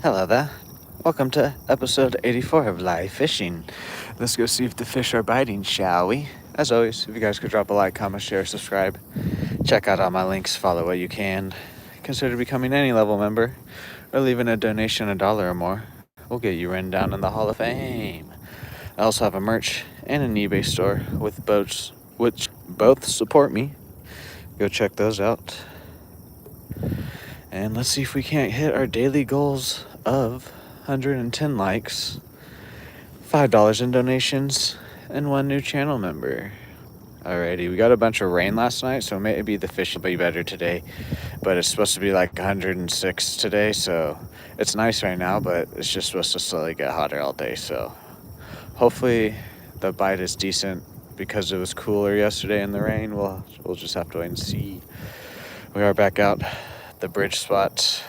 Hello there. Welcome to episode 84 of Live Fishing. Let's go see if the fish are biting, shall we? As always, if you guys could drop a like, comment, share, subscribe, check out all my links, follow what you can, consider becoming any level member, or leaving a donation $1 or more. We'll get you written down in the Hall of Fame. I also have a merch and an eBay store with boats, which both support me. Go check those out. And let's see if we can't hit our daily goals of 110 likes, $5 in donations, and 1 new channel member. Alrighty, we got a bunch of rain last night, so maybe the fish will be better today. But it's supposed to be like 106 today, so it's nice right now, but it's just supposed to slowly get hotter all day. So hopefully the bite is decent because it was cooler yesterday in the rain. We'll just have to wait and see. We are back out the bridge spot.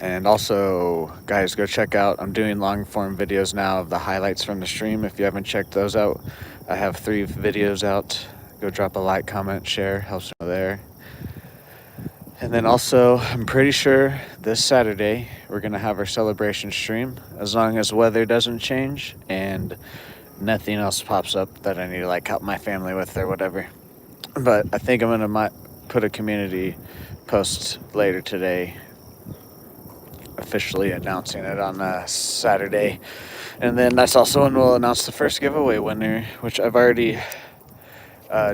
And also, guys, go check out, I'm doing long form videos now of the highlights from the stream. If you haven't checked those out, I have 3 videos out. Go drop a like, comment, share, helps me there. And then also, I'm pretty sure this Saturday we're gonna have our celebration stream, as long as weather doesn't change and nothing else pops up that I need to like help my family with or whatever. But I think I'm gonna put a community post later today officially announcing it on Saturday. And then that's also when we'll announce the first giveaway winner, which I've already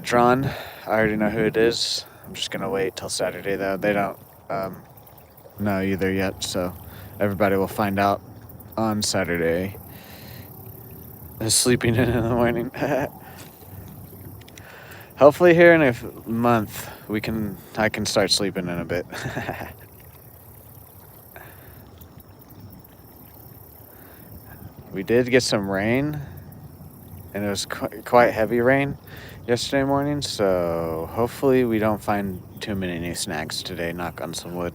drawn. I already know who it is. I'm just going to wait till Saturday, though. They don't know either yet, so everybody will find out on Saturday. Sleeping in the morning. Hopefully here in a month I can start sleeping in a bit. We did get some rain, and it was quite heavy rain yesterday morning, so hopefully we don't find too many new snags today, knock on some wood.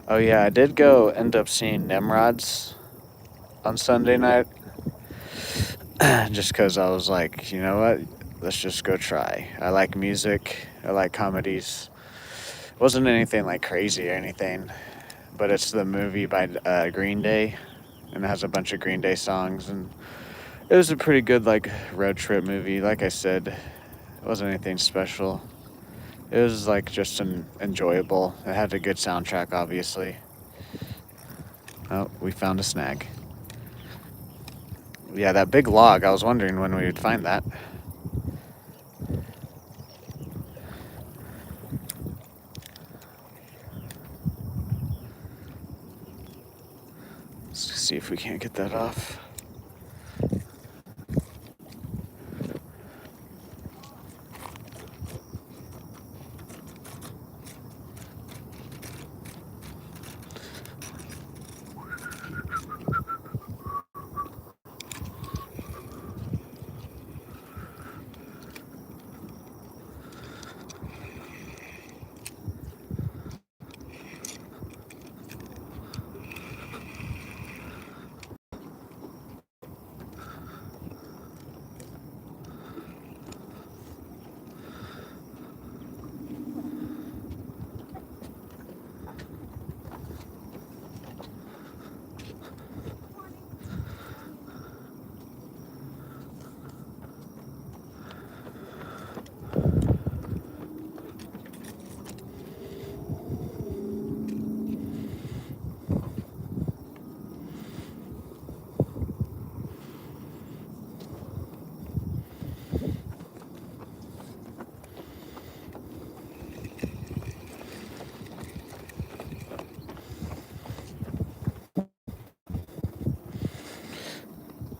Oh yeah, I did go end up seeing Nimrods on Sunday night, just because I was like, you know what, let's just go try. I like music, I like comedies. It wasn't anything like crazy or anything, but it's the movie by Green Day, and it has a bunch of Green Day songs, and it was a pretty good like road trip movie. Like I said, it wasn't anything special. It was like just an enjoyable. It had a good soundtrack, obviously. Oh, we found a snag. Yeah, that big log, I was wondering when we would find that. Let's see if we can't get that off.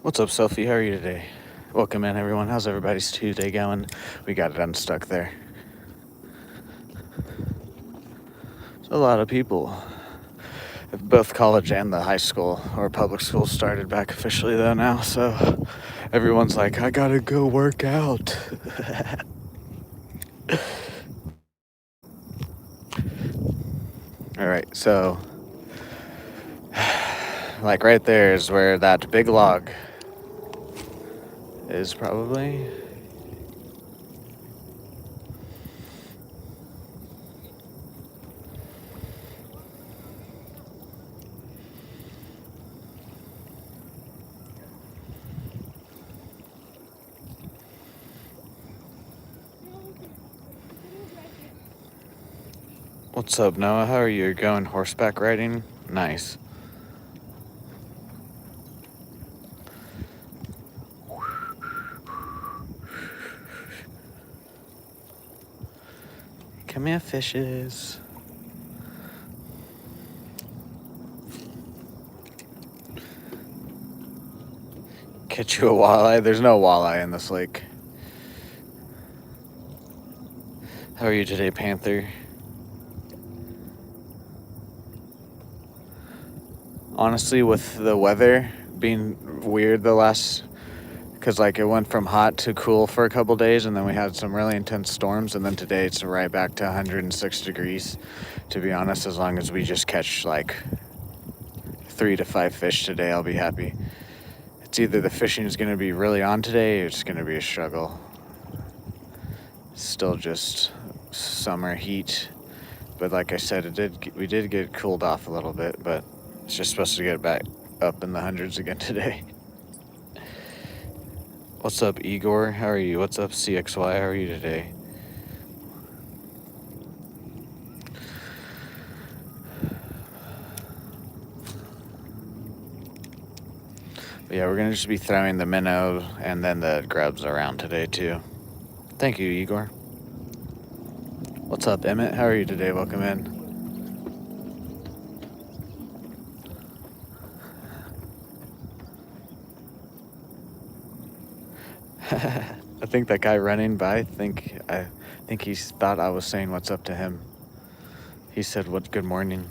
What's up, Sophie? How are you today? Welcome in, everyone. How's everybody's Tuesday going? We got it unstuck there. There's a lot of people. Both college and the high school or public school started back officially though now, so everyone's like, I gotta go work out. All right, so like right there is where that big log is probably. What's up, Noah? How are you? Going horseback riding? Nice. Come here, fishes. Catch you a walleye? There's no walleye in this lake. How are you today, Panther? Honestly, with the weather being weird the last, because like it went from hot to cool for a couple days, and then we had some really intense storms, and then today it's right back to 106 degrees. To be honest, as long as we just catch like 3 to 5 fish today, I'll be happy. It's either the fishing is going to be really on today, or it's going to be a struggle. Still just summer heat, but like I said, we did get cooled off a little bit, but it's just supposed to get back up in the hundreds again today. What's up, Igor? How are you? What's up, CXY? How are you today? But yeah, we're gonna just be throwing the minnow and then the grubs around today too. Thank you, Igor. What's up, Emmett? How are you today? Welcome in. I think that guy running by, I think he thought I was saying what's up to him. He said, "What? Good morning."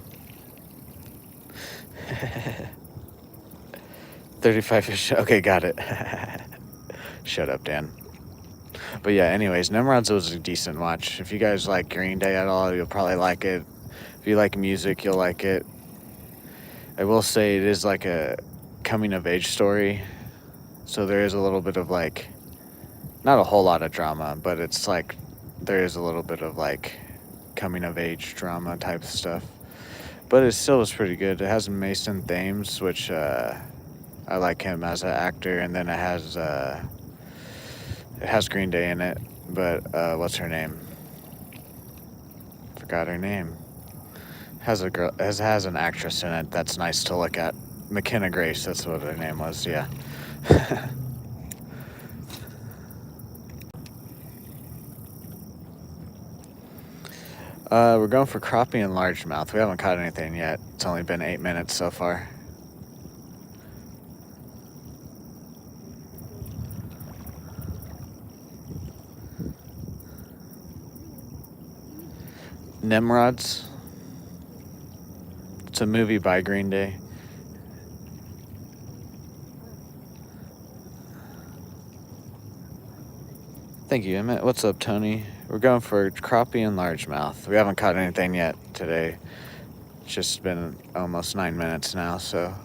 35 fish. Okay, got it. Shut up, Dan. But yeah, anyways, Nimrod's was a decent watch. If you guys like Green Day at all, you'll probably like it. If you like music, you'll like it. I will say it is like a coming of age story. So there is a little bit of like, not a whole lot of drama, but it's like, there is a little bit of like coming of age drama type stuff. But it still is pretty good. It has Mason Thames, which I like him as an actor, and then it has Green Day in it. But what's her name? Forgot her name. Has an actress in it that's nice to look at. McKenna Grace, that's what her name was. Yeah. We're going for crappie and largemouth. We haven't caught anything yet. It's only been 8 minutes so far. Nimrods. It's a movie by Green Day. Thank you, Emmett. What's up, Tony? We're going for crappie and largemouth. We haven't caught anything yet today. It's just been almost 9 minutes now, so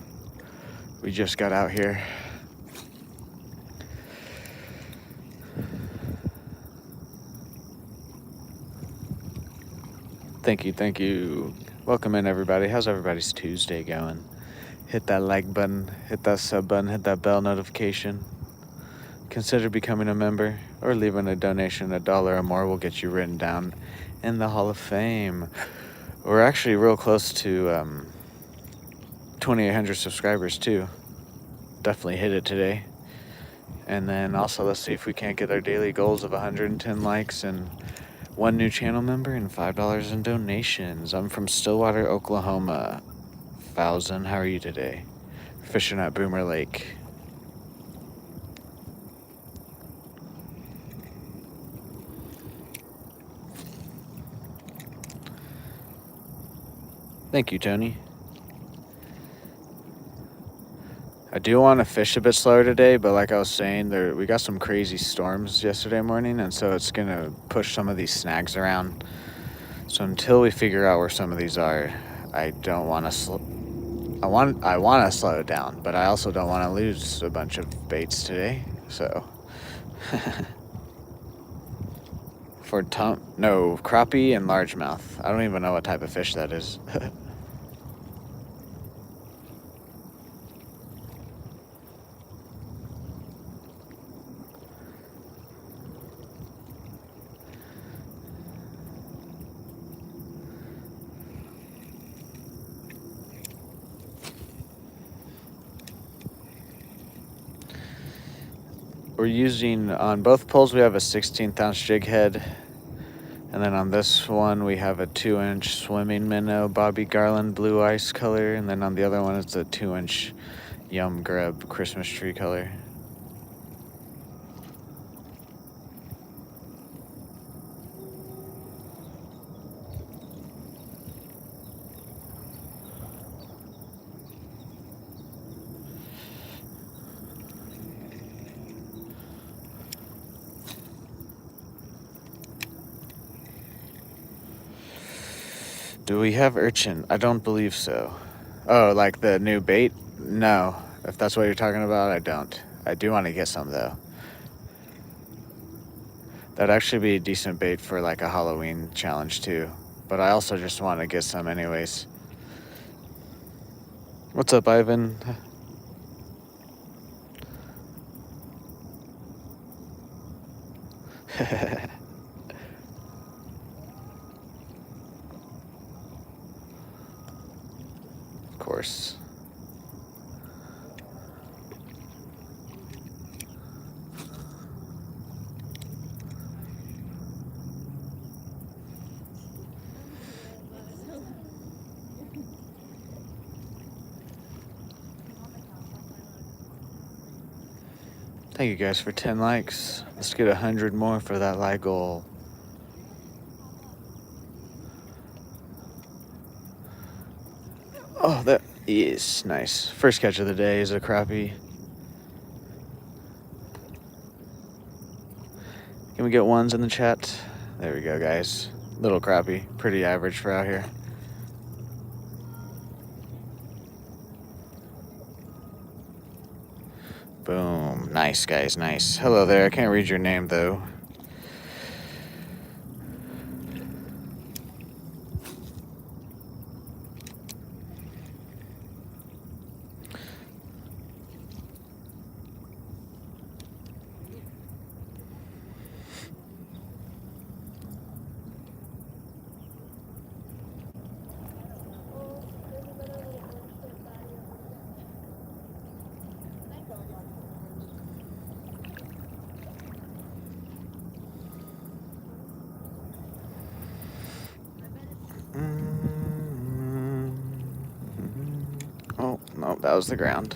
we just got out here. Thank you. Welcome in, everybody. How's everybody's Tuesday going? Hit that like button, hit that sub button, hit that bell notification. Consider becoming a member or leaving a donation. $1 or more will get you written down in the Hall of Fame. We're actually real close to 2,800 subscribers too. Definitely hit it today. And then also let's see if we can't get our daily goals of 110 likes and 1 new channel member and $5 in donations. I'm from Stillwater, Oklahoma. Thousand, how are you today? Fishing at Boomer Lake. Thank you, Tony. I do want to fish a bit slower today, but like I was saying, we got some crazy storms yesterday morning, and so it's going to push some of these snags around. So until we figure out where some of these are, I don't want to I want to slow it down, but I also don't want to lose a bunch of baits today. So for crappie and largemouth. I don't even know what type of fish that is. we're using, on both poles we have a 16th ounce jig head, and then on this one we have a 2-inch swimming minnow Bobby Garland blue ice color, and then on the other one it's a 2-inch Yum Grub Christmas tree color. Do we have urchin? I don't believe so. Oh, like the new bait? No. If that's what you're talking about, I don't. I do want to get some, though. That'd actually be a decent bait for like a Halloween challenge, too. But I also just want to get some anyways. What's up, Ivan? Of course. Thank you guys for 10 likes. Let's get 100 more for that like goal. Oh, that is nice. First catch of the day is a crappie. Can we get ones in the chat? There we go, guys. Little crappie. Pretty average for out here. Boom. Nice, guys. Nice. Hello there. I can't read your name, though. Oh, no, that was the ground.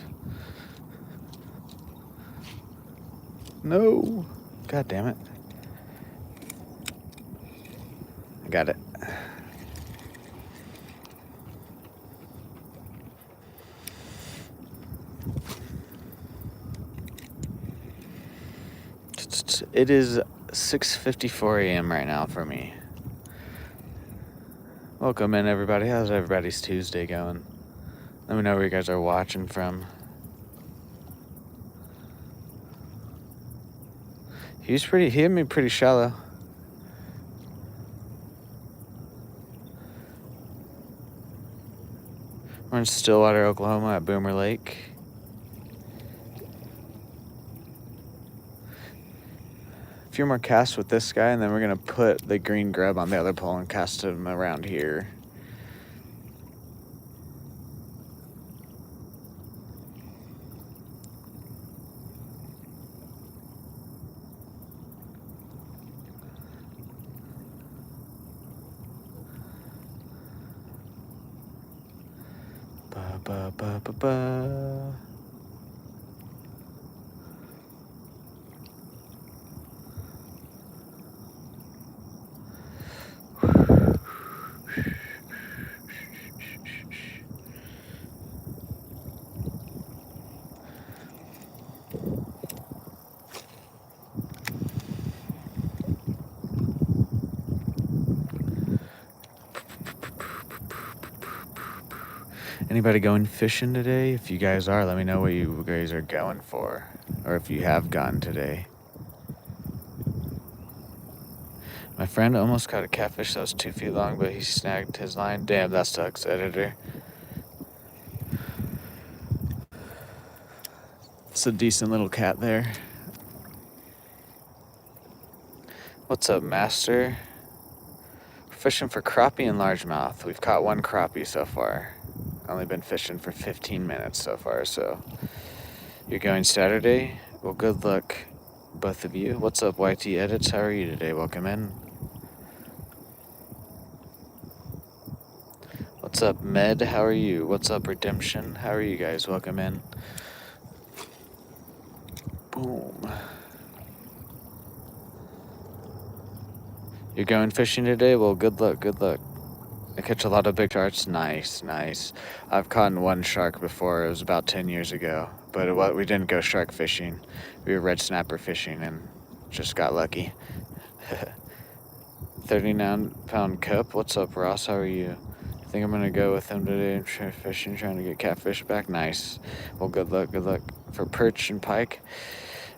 No. God damn it. I got it. It is 6:54 a.m. right now for me. Welcome in, everybody. How's everybody's Tuesday going? Let me know where you guys are watching from. He hit me pretty shallow. We're in Stillwater, Oklahoma at Boomer Lake. A few more casts with this guy, and then we're going to put the green grub on the other pole and cast him around here. Ba ba ba ba ba. Anybody going fishing today? If you guys are, let me know what you guys are going for. Or if you have gone today. My friend almost caught a catfish that was 2 feet long, but he snagged his line. Damn, that sucks, editor. It's a decent little cat there. What's up, master? We're fishing for crappie and largemouth. We've caught one crappie so far. Only been fishing for 15 minutes so far, so you're going Saturday? Well, good luck. both of you. What's up, YT Edits? How are you today? Welcome in. What's up, Med? How are you? What's up, Redemption? How are you guys? Welcome in. Boom. You're going fishing today? Well, good luck, good luck. I catch a lot of big sharks. Nice, nice. I've caught one shark before. It was about 10 years ago. But we didn't go shark fishing. We were red snapper fishing and just got lucky. 39-pound cup. What's up, Ross? How are you? I think I'm going to go with him today and try fishing, trying to get catfish back. Nice. Well, good luck, good luck. For perch and pike,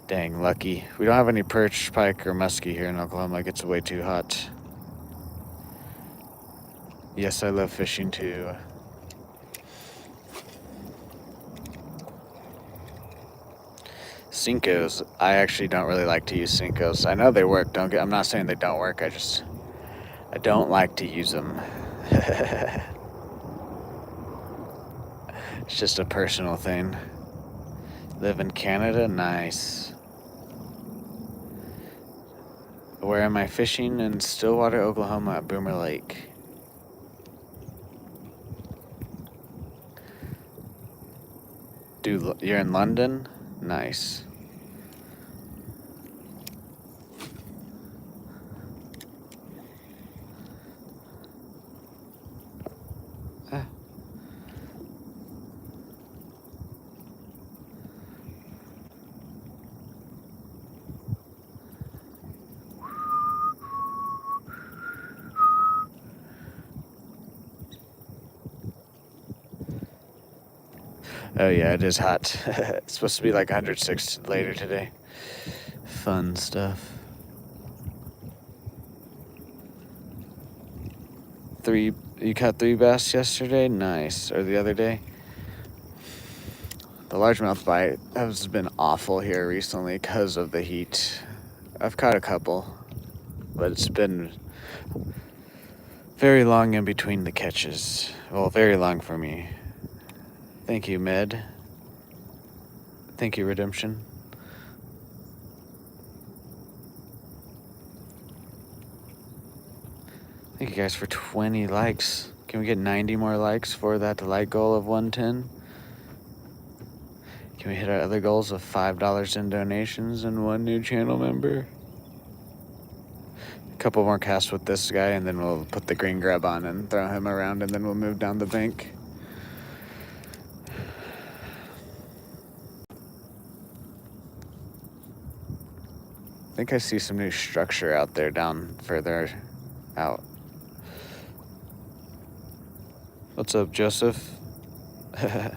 dang, lucky. We don't have any perch, pike, or muskie here in Oklahoma. It gets way too hot. Yes, I love fishing too. Sinkos, I actually don't really like to use Sinkos. I know they work. I'm not saying they don't work. I don't like to use them. It's just a personal thing. Live in Canada, nice. Where am I fishing? In Stillwater, Oklahoma at Boomer Lake. Dude, you're in London? Nice. Oh yeah, it is hot. It's supposed to be like 106 later today. Fun stuff. You caught 3 bass yesterday? Nice. Or the other day? The largemouth bite has been awful here recently because of the heat. I've caught a couple, but it's been very long in between the catches. Well, very long for me. Thank you, Med. Thank you, Redemption. Thank you guys for 20 likes. Can we get 90 more likes for that like goal of 110? Can we hit our other goals of $5 in donations and 1 new channel member? A couple more casts with this guy, and then we'll put the green grub on and throw him around, and then we'll move down the bank. I think I see some new structure out there down further out. What's up, Joseph? All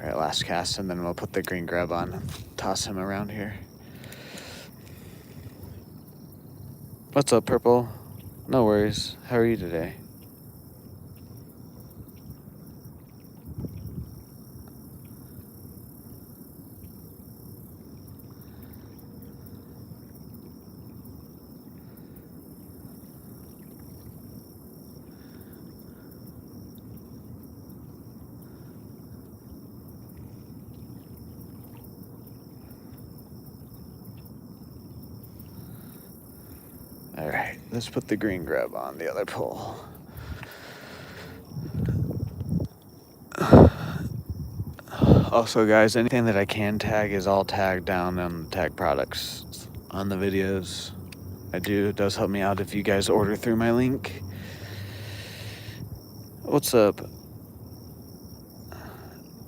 right, last cast, and then we'll put the green grub on and toss him around here. What's up, Purple? No worries. How are you today? All right, let's put the green grub on the other pole. Also, guys, anything that I can tag is all tagged down on tag products on the videos. It does help me out if you guys order through my link. What's up?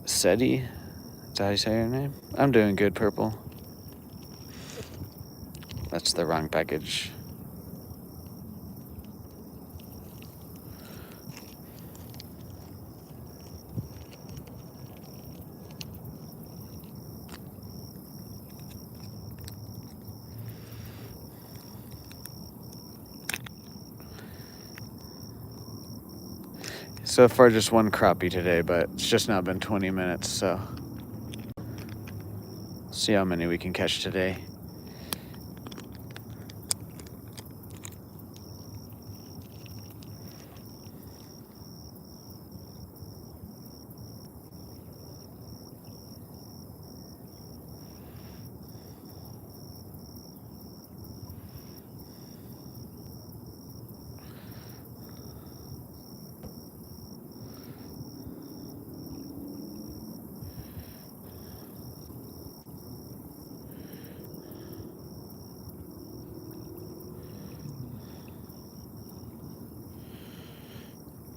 Seti? Is that how you say your name? I'm doing good, Purple. That's the wrong package. So far, just 1 crappie today, but it's just not been 20 minutes, so see how many we can catch today.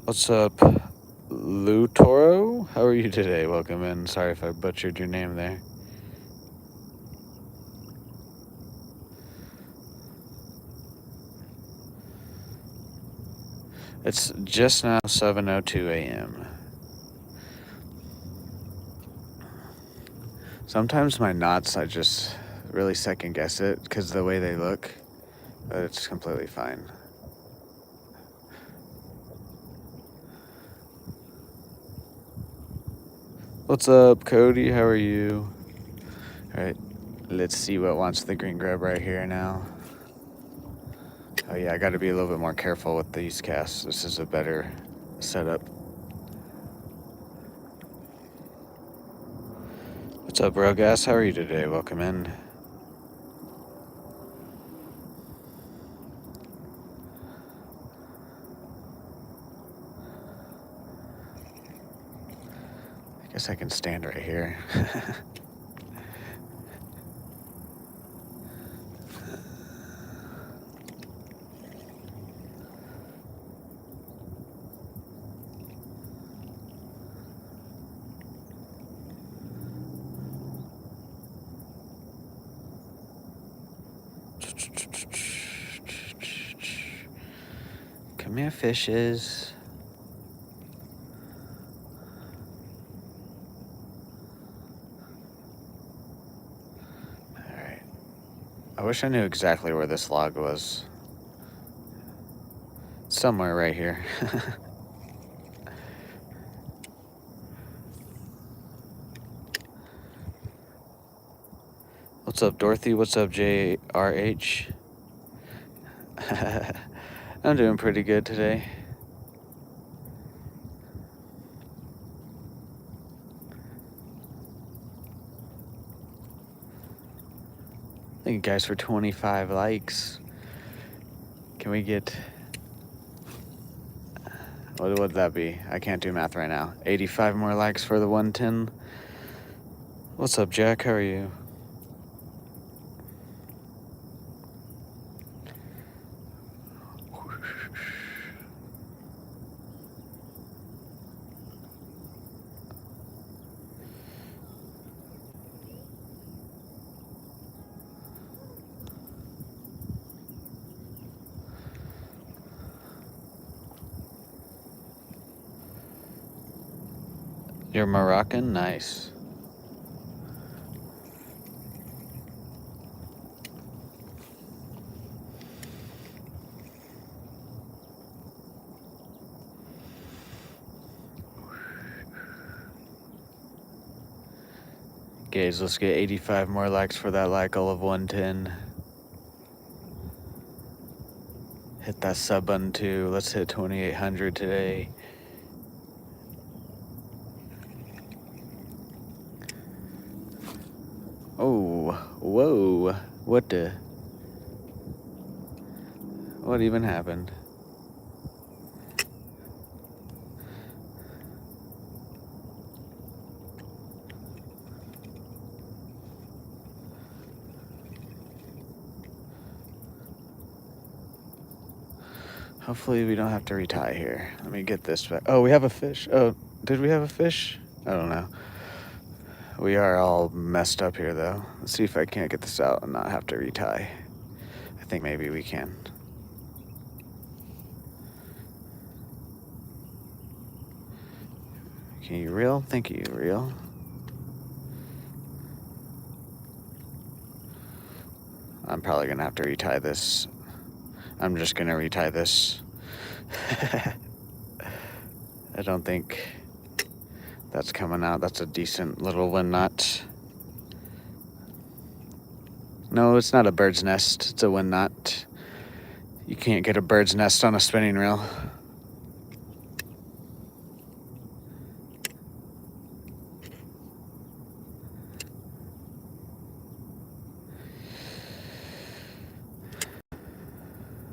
What's up, Lou Toro? How are you today? Welcome in. Sorry if I butchered your name there. It's just now 7:02 a.m. Sometimes my knots, I just really second guess it because the way they look, but it's completely fine. What's up, Cody? How are you? All right, let's see what wants the green grub right here now. Oh yeah, I got to be a little bit more careful with these casts. This is a better setup. What's up, Rogas? How are you today? Welcome in. I guess I can stand right here. Come here, fishes. Alright. I wish I knew exactly where this log was. Somewhere right here. What's up, Dorothy? What's up, JRH? I'm doing pretty good today. Thank you guys for 25 likes. Can we get... What would that be? I can't do math right now. 85 more likes for the 110. What's up, Jack? How are you? You're Moroccan? Nice. Guys, let's get 85 more likes for that like all of 110. Hit that sub button too. Let's hit 2,800 today. Oh, whoa. What even happened? Hopefully we don't have to retie here. Let me get this back. Oh, we have a fish. Oh, did we have a fish? I don't know. We are all messed up here though. Let's see if I can't get this out and not have to retie. I think maybe we can. Can you reel? Thank you, reel. I'm probably gonna have to retie this. I'm just gonna retie this. I don't think that's coming out. That's a decent little wind knot. No, it's not a bird's nest. It's a wind knot. You can't get a bird's nest on a spinning reel.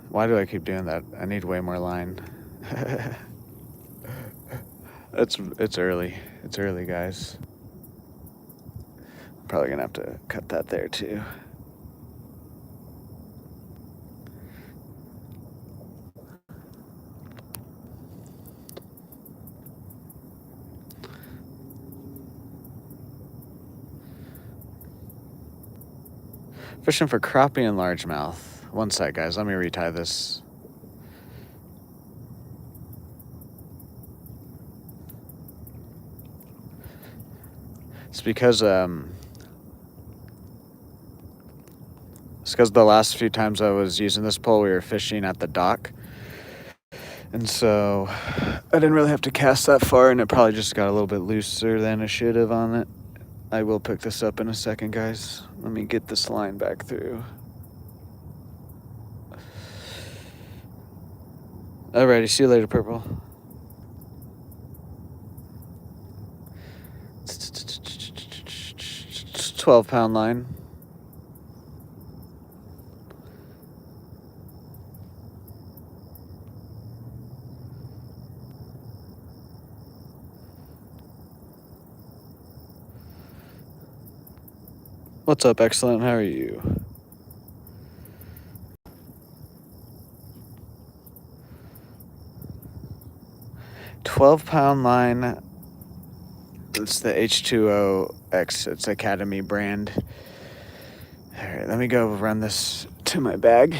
Why do I keep doing that? I need way more line. It's early. It's early, guys. I'm probably gonna have to cut that there too. Fishing for crappie and largemouth. One sec, guys. Let me retie this. It's because the last few times I was using this pole, we were fishing at the dock, and so I didn't really have to cast that far, and it probably just got a little bit looser than it should have on it. I will pick this up in a second, guys. Let me get this line back through. Alrighty, see you later, Purple. It's 12-pound line. What's up, Excellent? How are you? £12 line. It's the H2O-X. It's Academy brand. All right, let me go run this to my bag,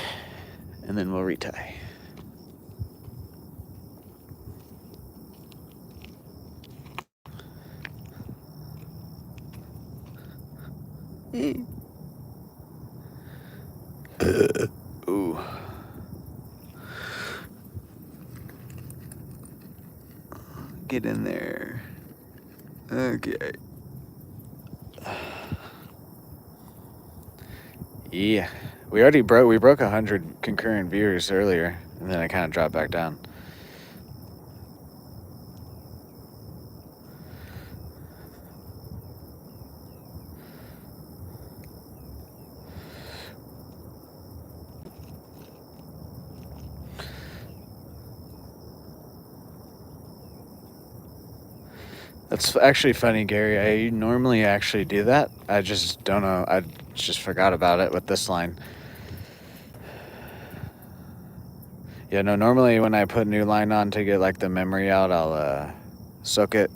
and then we'll retie. Ooh. Get in there. Okay. Yeah. We broke 100 concurrent viewers earlier, and then I kind of dropped back down. That's actually funny, Gary. I normally actually do that. I just don't know. I just forgot about it with this line. Yeah, no, normally when I put new line on to get like the memory out, I'll soak it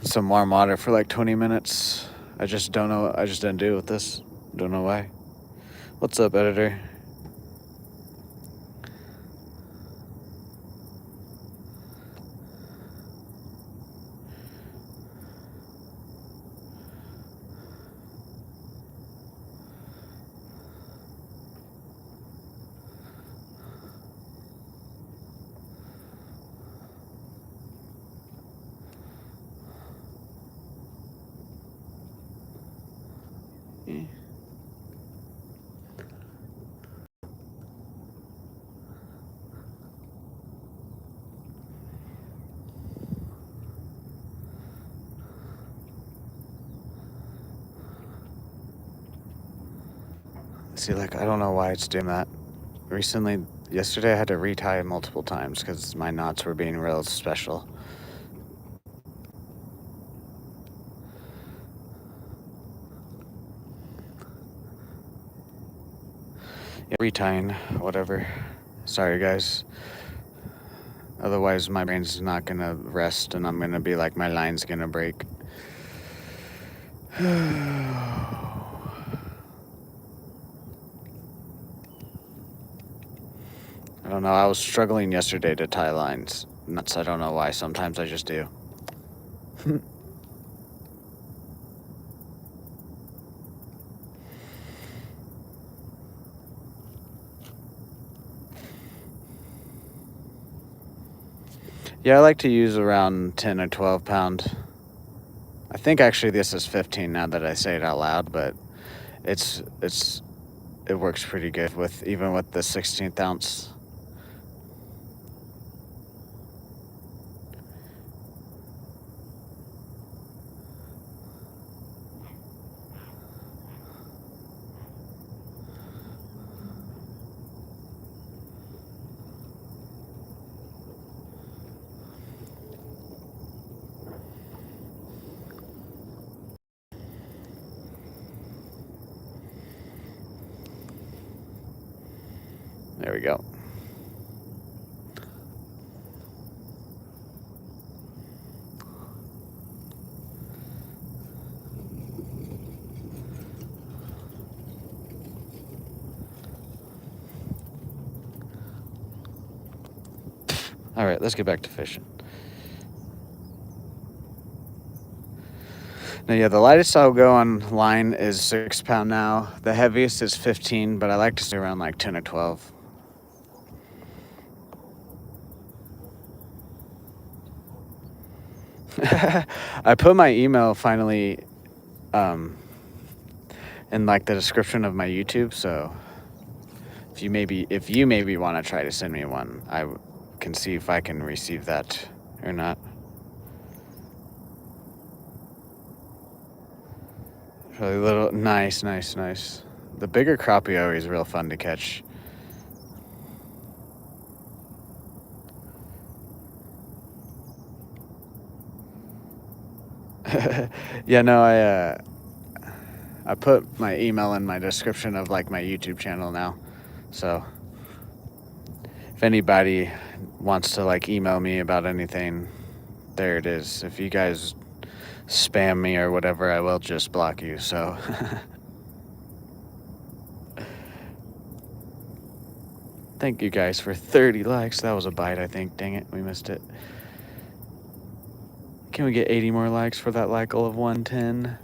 in some warm water for like 20 minutes. I just don't know. I just didn't do it with this. Don't know why. What's up, editor? Yeah. See, like, I don't know why it's doing that. Yesterday I had to retie multiple times because my knots were being real special. Yeah, retying, whatever. Sorry, guys. Otherwise, my brain's not gonna rest, and I'm gonna be like, my line's gonna break. I don't know. I was struggling yesterday to tie lines. Nuts. I don't know why. Sometimes I just do. Yeah, I like to use around 10 or 12 pound. I think actually this is 15 now that I say it out loud, but it works pretty good even with the 16th ounce. There we go. All right, let's get back to fishing. Now, yeah, the lightest I'll go on line is 6 pound now. The heaviest is 15, but I like to stay around like 10 or 12. I put my email finally in like the description of my YouTube, so if you maybe want to try to send me one, I can see if I can receive that or not. Really little, nice. The bigger crappie are always real fun to catch. Yeah, no, I put my email in my description of like my YouTube channel now, so if anybody wants to like email me about anything, there it is. If you guys spam me or whatever, I will just block you. So thank you guys for 30 likes. That was a bite, I think. Dang it, we missed it. Can we get 80 more likes for that like goal of 110?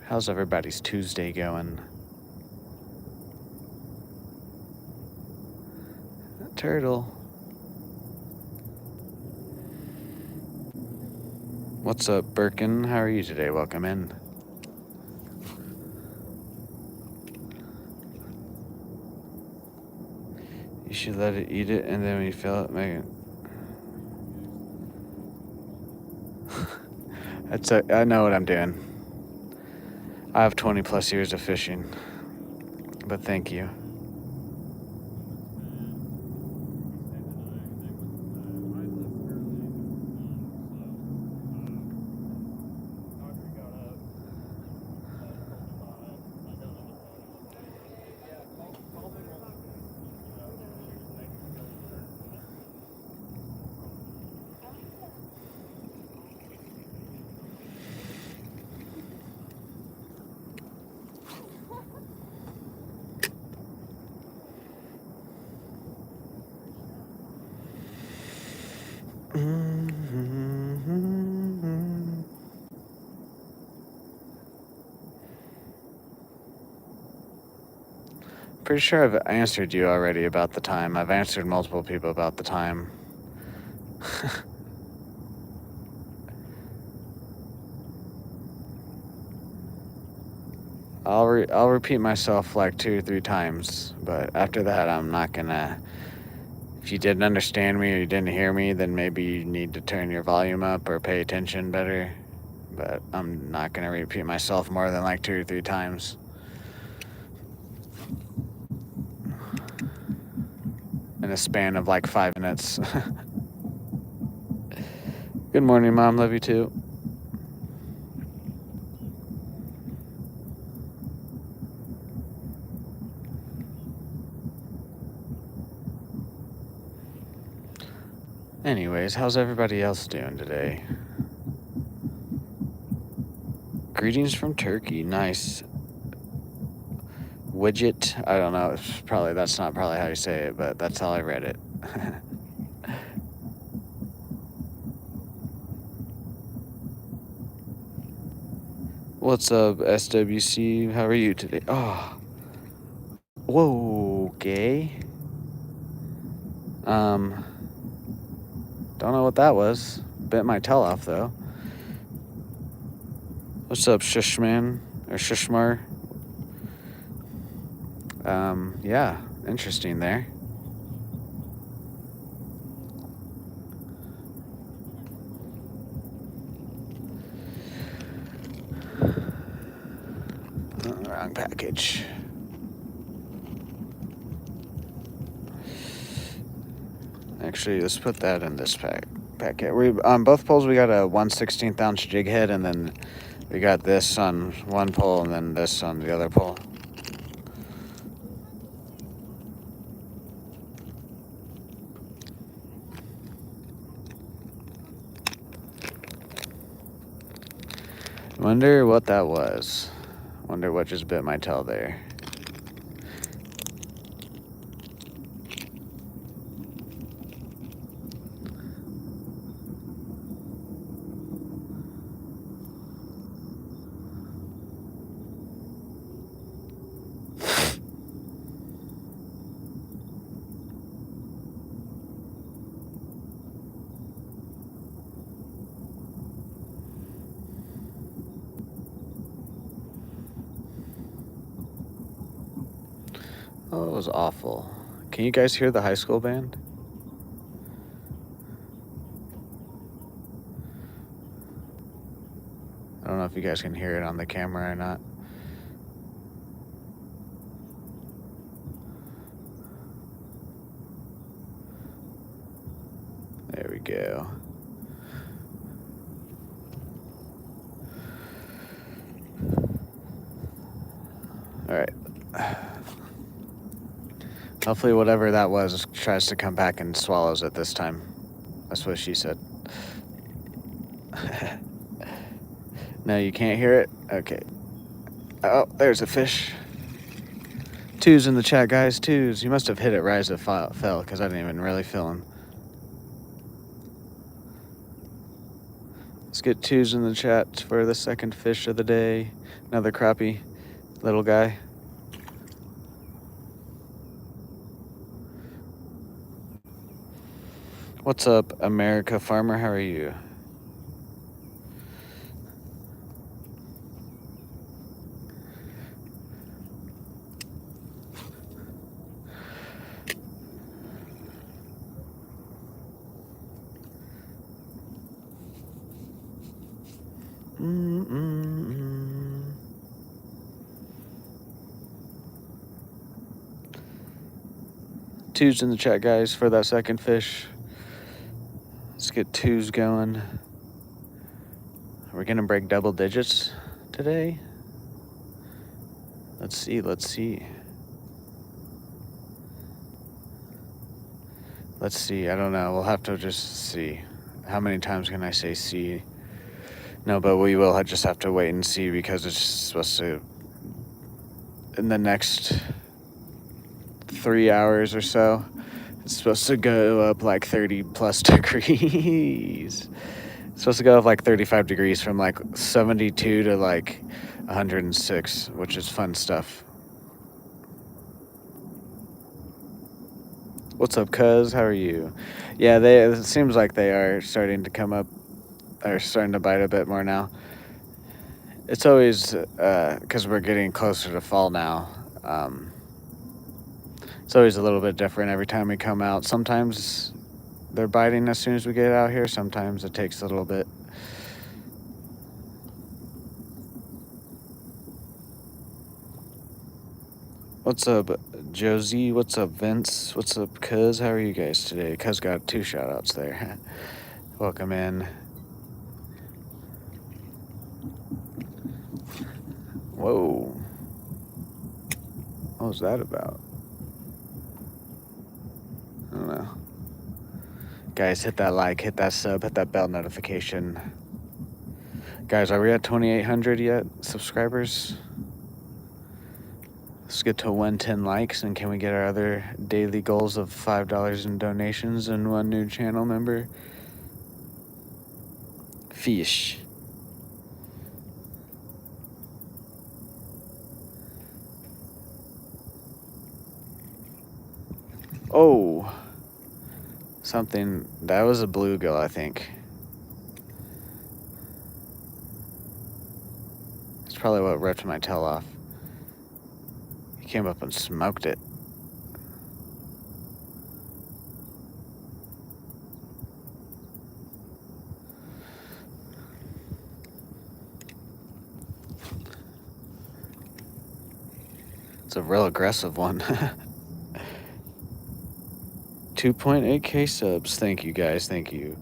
How's everybody's Tuesday going? Turtle. What's up, Birkin? How are you today? Welcome in. You should let it eat it, and then when you feel it, make it. I know what I'm doing. I have 20 plus years of fishing, but thank you. Pretty sure I've answered you already about the time. I've answered multiple people about the time. I'll repeat myself like 2 or 3 times, but after that, I'm not gonna. If you didn't understand me or you didn't hear me, then maybe you need to turn your volume up or pay attention better. But I'm not gonna repeat myself more than like 2 or 3 times. In a span of like 5 minutes. Good morning, Mom. Love you too. Anyways, how's everybody else doing today? Greetings from Turkey. Nice. Widget. I don't know. That's not probably how you say it, but that's how I read it. What's up, SWC? How are you today? Oh. Whoa, gay. Don't know what that was. Bit my tail off though. What's up, Shishman or Shishmar? Yeah, interesting there. Wrong package. Actually, let's put that in this packet. We on both poles we got a 1/16 ounce jig head, and then we got this on one pole, and then this on the other pole. Wonder what that was. Wonder what just bit my tail there. Oh, it was awful. Can you guys hear the high school band? I don't know if you guys can hear it on the camera or not. There we go. All right. Hopefully whatever that was tries to come back and swallows it this time. That's what she said. No, you can't hear it? Okay. Oh, there's a fish. Twos in the chat, guys. Twos. You must have hit it right as it fell, because I didn't even really feel him. Let's get twos in the chat for the second fish of the day. Another crappie, little guy. What's up, America Farmer? How are you? Twos in the chat, guys, for that second fish. Let's get twos going. Are we gonna break double digits today? Let's see, let's see. Let's see, I don't know. We'll have to just see. How many times can I say see? No, but we will just have to wait and see because it's supposed to, in the next 3 hours or so, it's supposed to go up like 30 plus degrees. It's supposed to go up like 35 degrees from like 72 to like 106, which is fun stuff. What's up, cuz? How are you? Yeah, it seems like they are starting to come up, are starting to bite a bit more now. It's always, because we're getting closer to fall now, it's always a little bit different every time we come out. Sometimes they're biting as soon as we get out here. Sometimes it takes a little bit. What's up, Josie? What's up, Vince? What's up, cuz? How are you guys today? Cuz got 2 shout-outs there. Welcome in. Whoa. What was that about? I don't know. Guys, hit that like, hit that sub, hit that bell notification. Guys, are we at 2,800 yet, subscribers? Let's get to 110 likes, and can we get our other daily goals of $5 in donations and 1 new channel member? Fish. Oh. Something, that was a bluegill, I think. That's probably what ripped my tail off. He came up and smoked it. It's a real aggressive one. 2.8K subs. Thank you, guys. Thank you.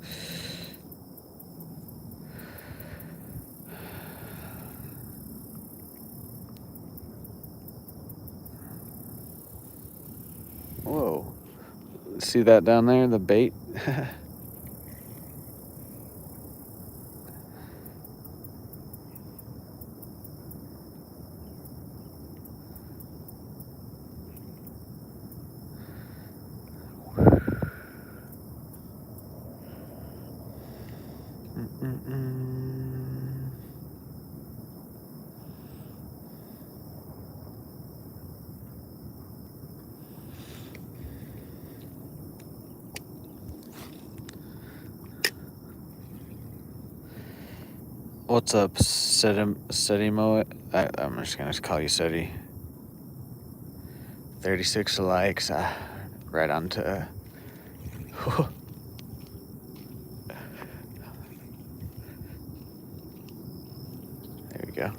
Whoa. See that down there, the bait? What's up, Sedimo? I'm just gonna call you Seti. 36 likes. Right on to. There we go.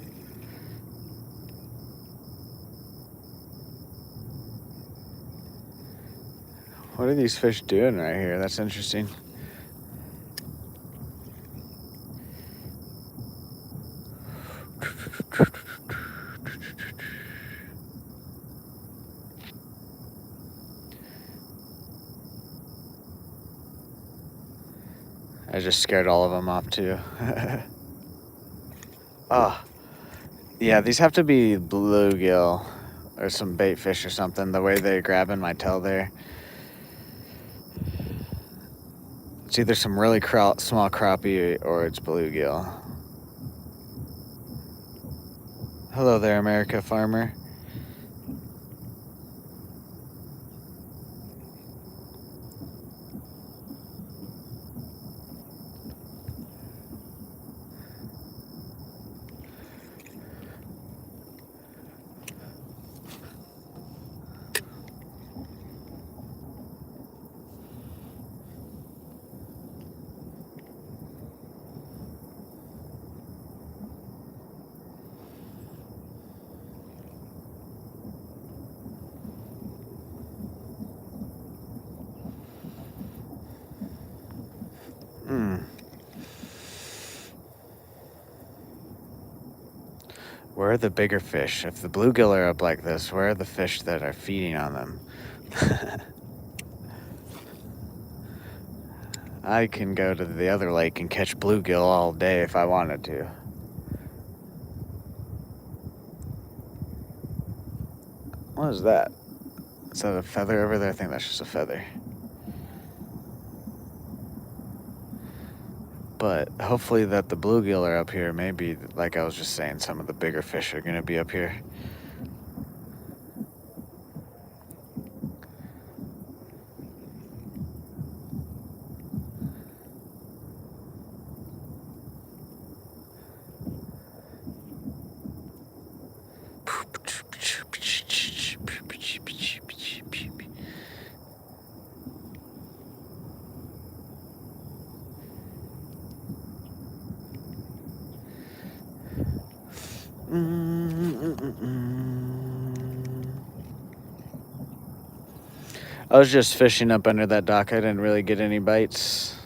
What are these fish doing right here? That's interesting. I just scared all of them off too. Oh, yeah, these have to be bluegill or some bait fish or something. The way they're grabbing my tail there. It's either some really small crappie or it's bluegill. Hello there, America Farmer. Where are the bigger fish? If the bluegill are up like this, where are the fish that are feeding on them? I can go to the other lake and catch bluegill all day if I wanted to. What is that? Is that a feather over there? I think that's just a feather. But hopefully that the bluegill are up here. Maybe, like I was just saying, some of the bigger fish are going to be up here. I was just fishing up under that dock. I didn't really get any bites.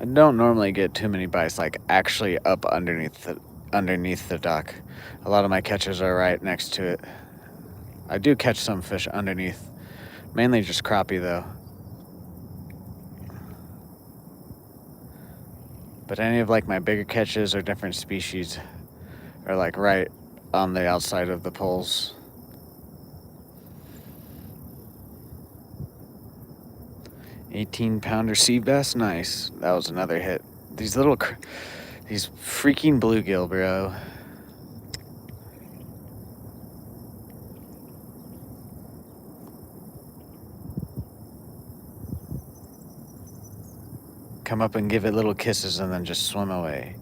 I don't normally get too many bites, like actually up underneath the dock. A lot of my catches are right next to it. I do catch some fish underneath, mainly just crappie though. But any of like my bigger catches or different species are like right on the outside of the poles. 18-pounder sea bass, nice. That was another hit. These freaking bluegill, bro. Come up and give it little kisses and then just swim away.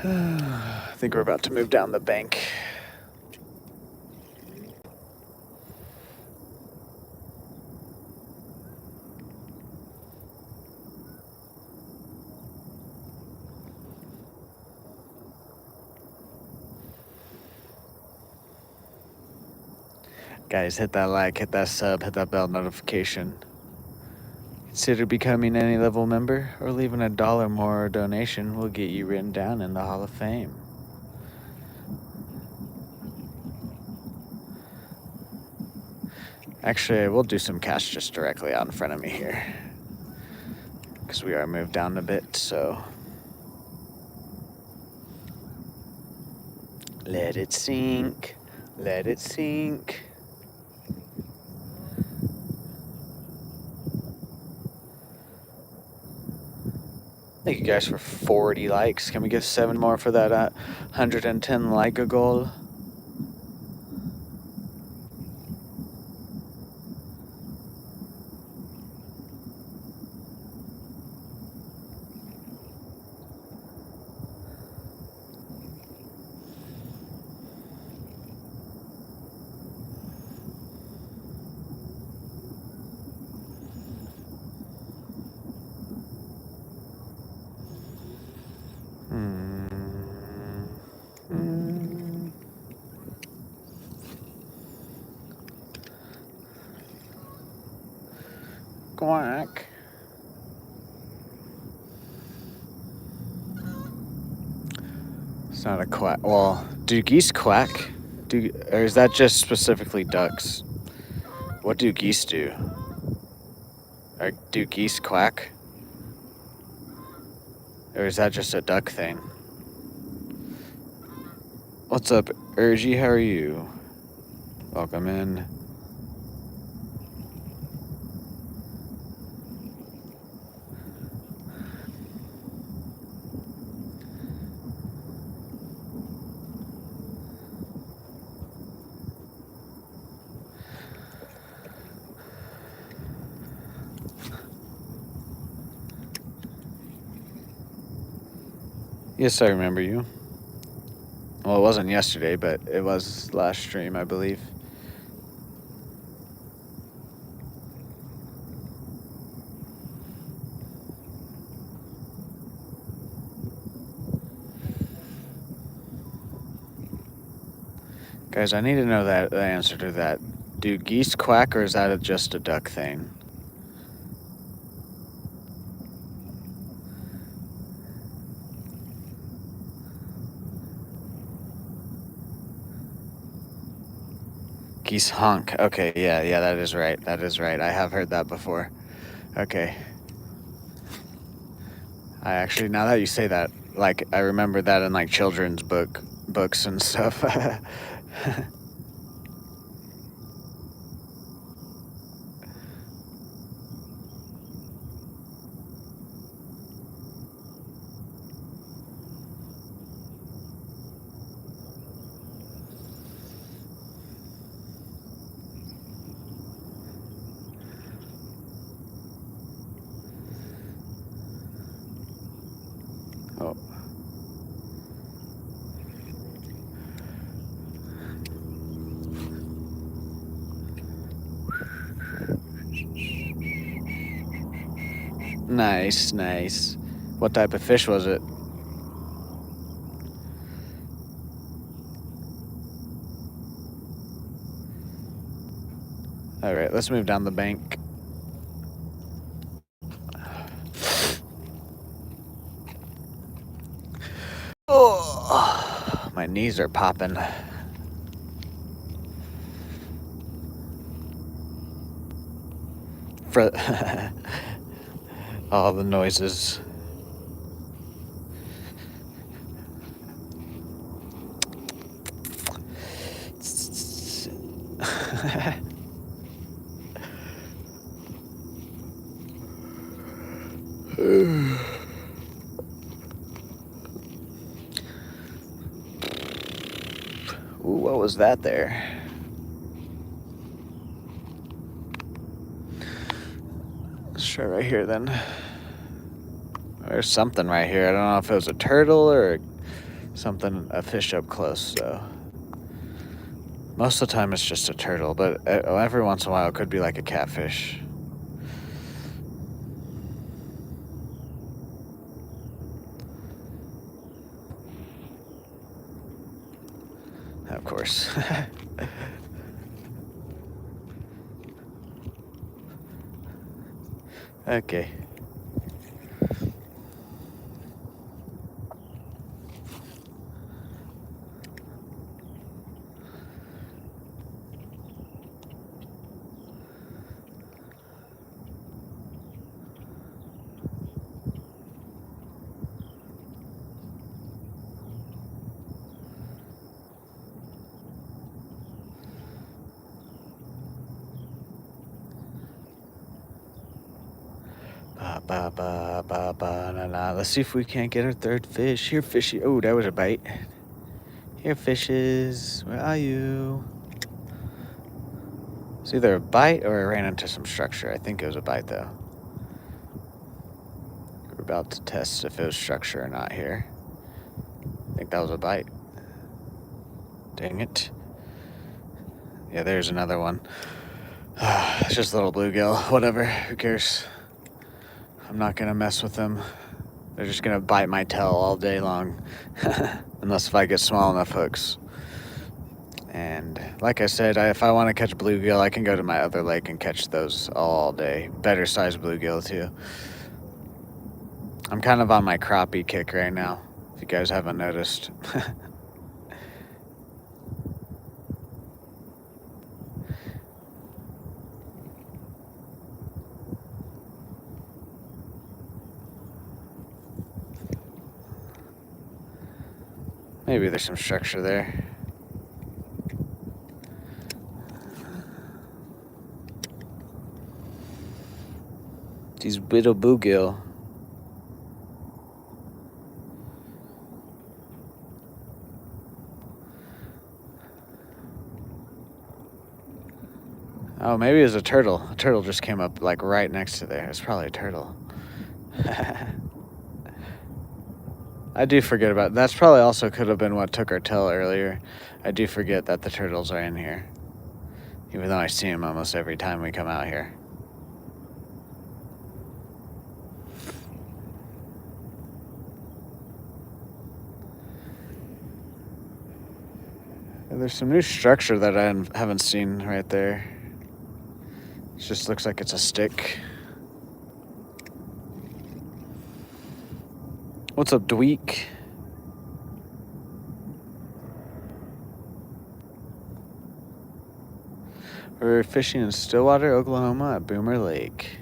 I think we're about to move down the bank. Guys, hit that like, hit that sub, hit that bell notification. Consider becoming any level member or leaving $1 more donation will get you written down in the Hall of Fame. Actually, we'll do some cash just directly out in front of me here, because we are moved down a bit, so. Let it sink, let it sink. Thank you guys for 40 likes. Can we get 7 more for that 110 like a goal? Quack. It's not a quack. Well, do geese quack? Or is that just specifically ducks? What do geese do? Or do geese quack? Or is that just a duck thing? What's up, Urgy? How are you? Welcome in. Yes, I remember you. Well, it wasn't yesterday, but it was last stream, I believe. Guys, I need to know the answer to that. Do geese quack, or is that just a duck thing? Geese honk. Okay, yeah, that is right. That is right. I have heard that before. Okay. I actually, now that you say that, like, I remember that in, like, children's books and stuff. Oh. Nice, nice. What type of fish was it? Alright, let's move down the bank. Oh, my knees are popping. For all the noises. Ooh, what was that there? Let's try right here then. There's something right here. I don't know if it was a turtle or something, a fish up close, so. Most of the time it's just a turtle, but every once in a while it could be like a catfish. Of course. Okay. ba ba ba ba na na. Let's see if we can't get our third fish. Here, fishy. Oh, that was a bite. Here, fishes. Where are you? It's either a bite or I ran into some structure. I think it was a bite, though. We're about to test if it was structure or not here. I think that was a bite. Dang it. Yeah, there's another one. It's just a little bluegill. Whatever. Who cares? I'm not going to mess with them. They're just going to bite my tail all day long. Unless if I get small enough hooks. And like I said, if I want to catch bluegill, I can go to my other lake and catch those all day. Better sized bluegill, too. I'm kind of on my crappie kick right now, if you guys haven't noticed. Maybe there's some structure there. These little bluegill. Oh, maybe it was a turtle. A turtle just came up like right next to there. It's probably a turtle. I do forget about that's probably also could have been what took our tail earlier. I do forget that the turtles are in here, even though I see them almost every time we come out here. And there's some new structure that I haven't seen right there. It just looks like it's a stick. What's up, Dweek? We're fishing in Stillwater, Oklahoma at Boomer Lake.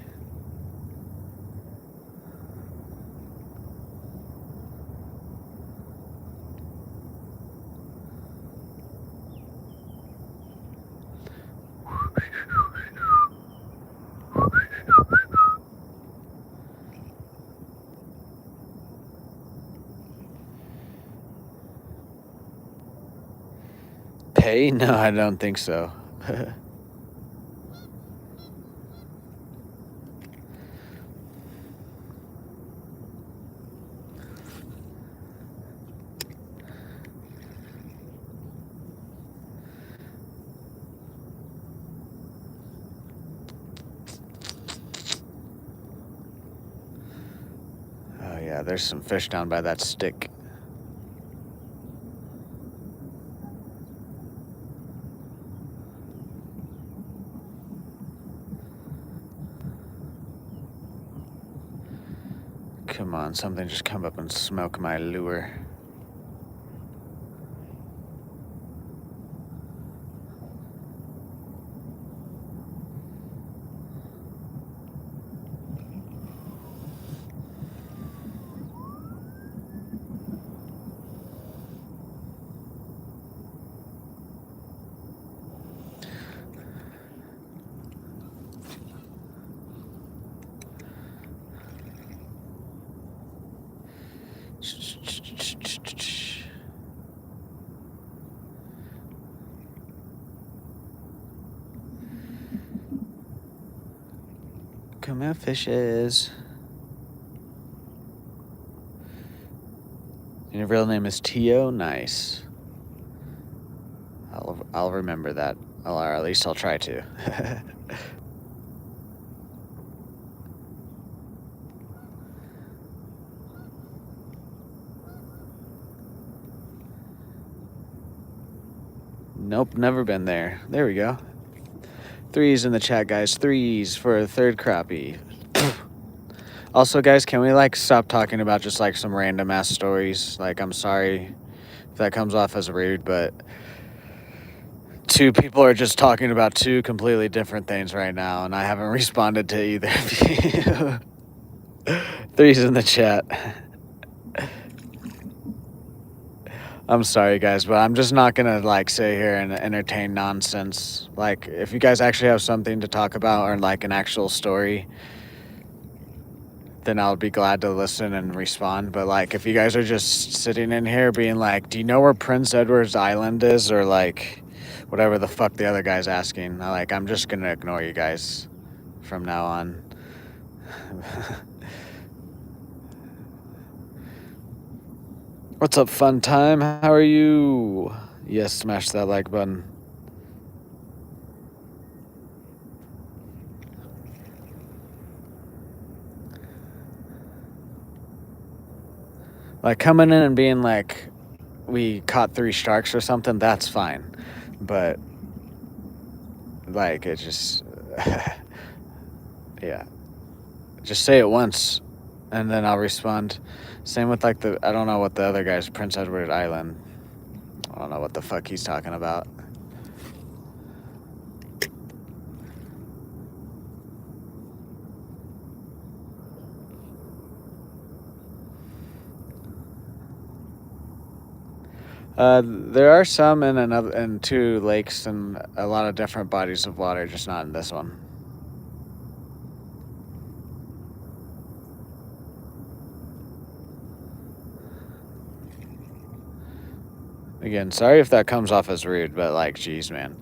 Pay? No, I don't think so. Oh yeah, there's some fish down by that stick. Come on, something just come up and smoke my lure. Come here, fishes. And your real name is Tio? Nice. I'll remember that. Or at least I'll try to. Nope, never been there. There we go. 3s in the chat, guys. 3s for a third crappie. Also, guys, can we like stop talking about just like some random ass stories? Like, I'm sorry if that comes off as rude, but 2 people are just talking about 2 completely different things right now, and I haven't responded to either of you. 3s in the chat. I'm sorry, guys, but I'm just not gonna like sit here and entertain nonsense. Like, if you guys actually have something to talk about or like an actual story, then I'll be glad to listen and respond. But like, if you guys are just sitting in here being like, "Do you know where Prince Edward's Island is?" or like, whatever the fuck the other guy's asking, I'm just gonna ignore you guys from now on. What's up, fun time? How are you? Yes, smash that like button. Like, coming in and being like, we caught 3 sharks or something, that's fine. But like, it just yeah, just say it once and then I'll respond. Same with like I don't know what the other guy's, Prince Edward Island. I don't know what the fuck he's talking about. There are some in 2 lakes and a lot of different bodies of water, just not in this one. Again, sorry if that comes off as rude, but like, geez, man.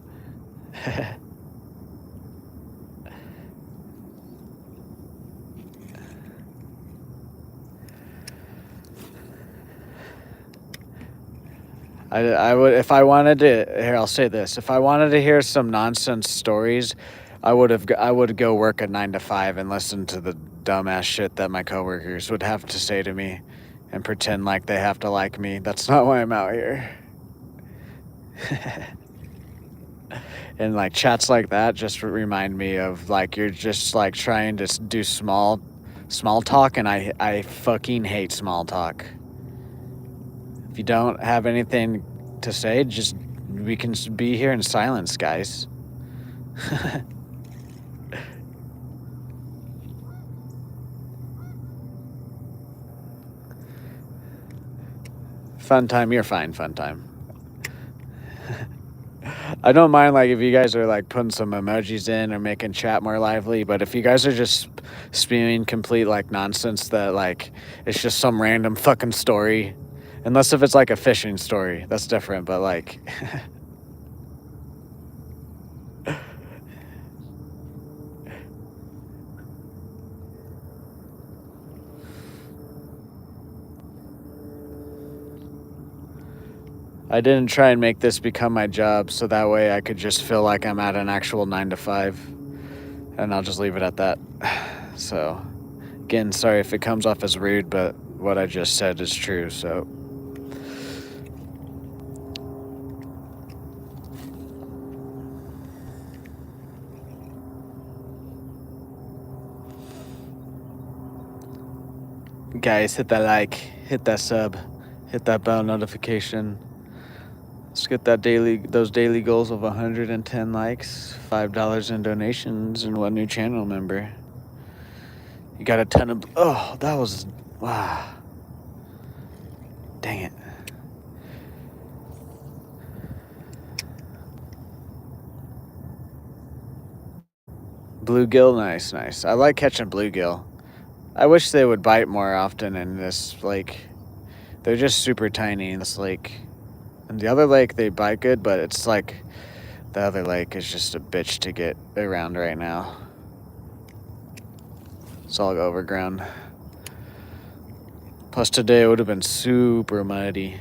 I would, if I wanted to, here, I'll say this. If I wanted to hear some nonsense stories, I would go work a 9 to 5 and listen to the dumbass shit that my coworkers would have to say to me and pretend like they have to like me. That's not why I'm out here. And like, chats like that just remind me of like, you're just like trying to do small talk, and I fucking hate small talk. If you don't have anything to say, just, we can be here in silence, guys. Fun time, you're fine, fun time. I don't mind like if you guys are like putting some emojis in or making chat more lively, but if you guys are just spewing complete like nonsense that like it's just some random fucking story, unless if it's like a fishing story, that's different, but like I didn't try and make this become my job so that way I could just feel like I'm at an actual 9 to 5, and I'll just leave it at that. So again, sorry if it comes off as rude, but what I just said is true, so. Guys, hit that like, hit that sub, hit that bell notification. Let's get those daily goals of 110 likes, $5 in donations, and 1 new channel member. You got a ton of, oh, that was, wow. Dang it. Bluegill, nice. I like catching bluegill. I wish they would bite more often in this lake. They're just super tiny in this lake. And the other lake, they bite good, but it's like the other lake is just a bitch to get around right now. It's all overgrown. Plus today it would have been super muddy.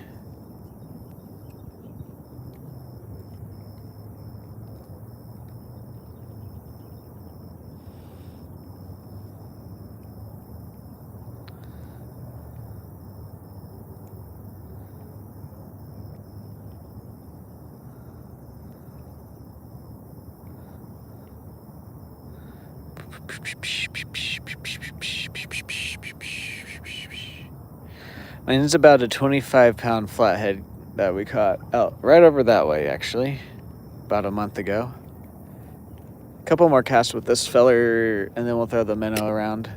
Mine's about a 25-pound flathead that we caught out right over that way, actually, about a month ago. A couple more casts with this feller, and then we'll throw the minnow around.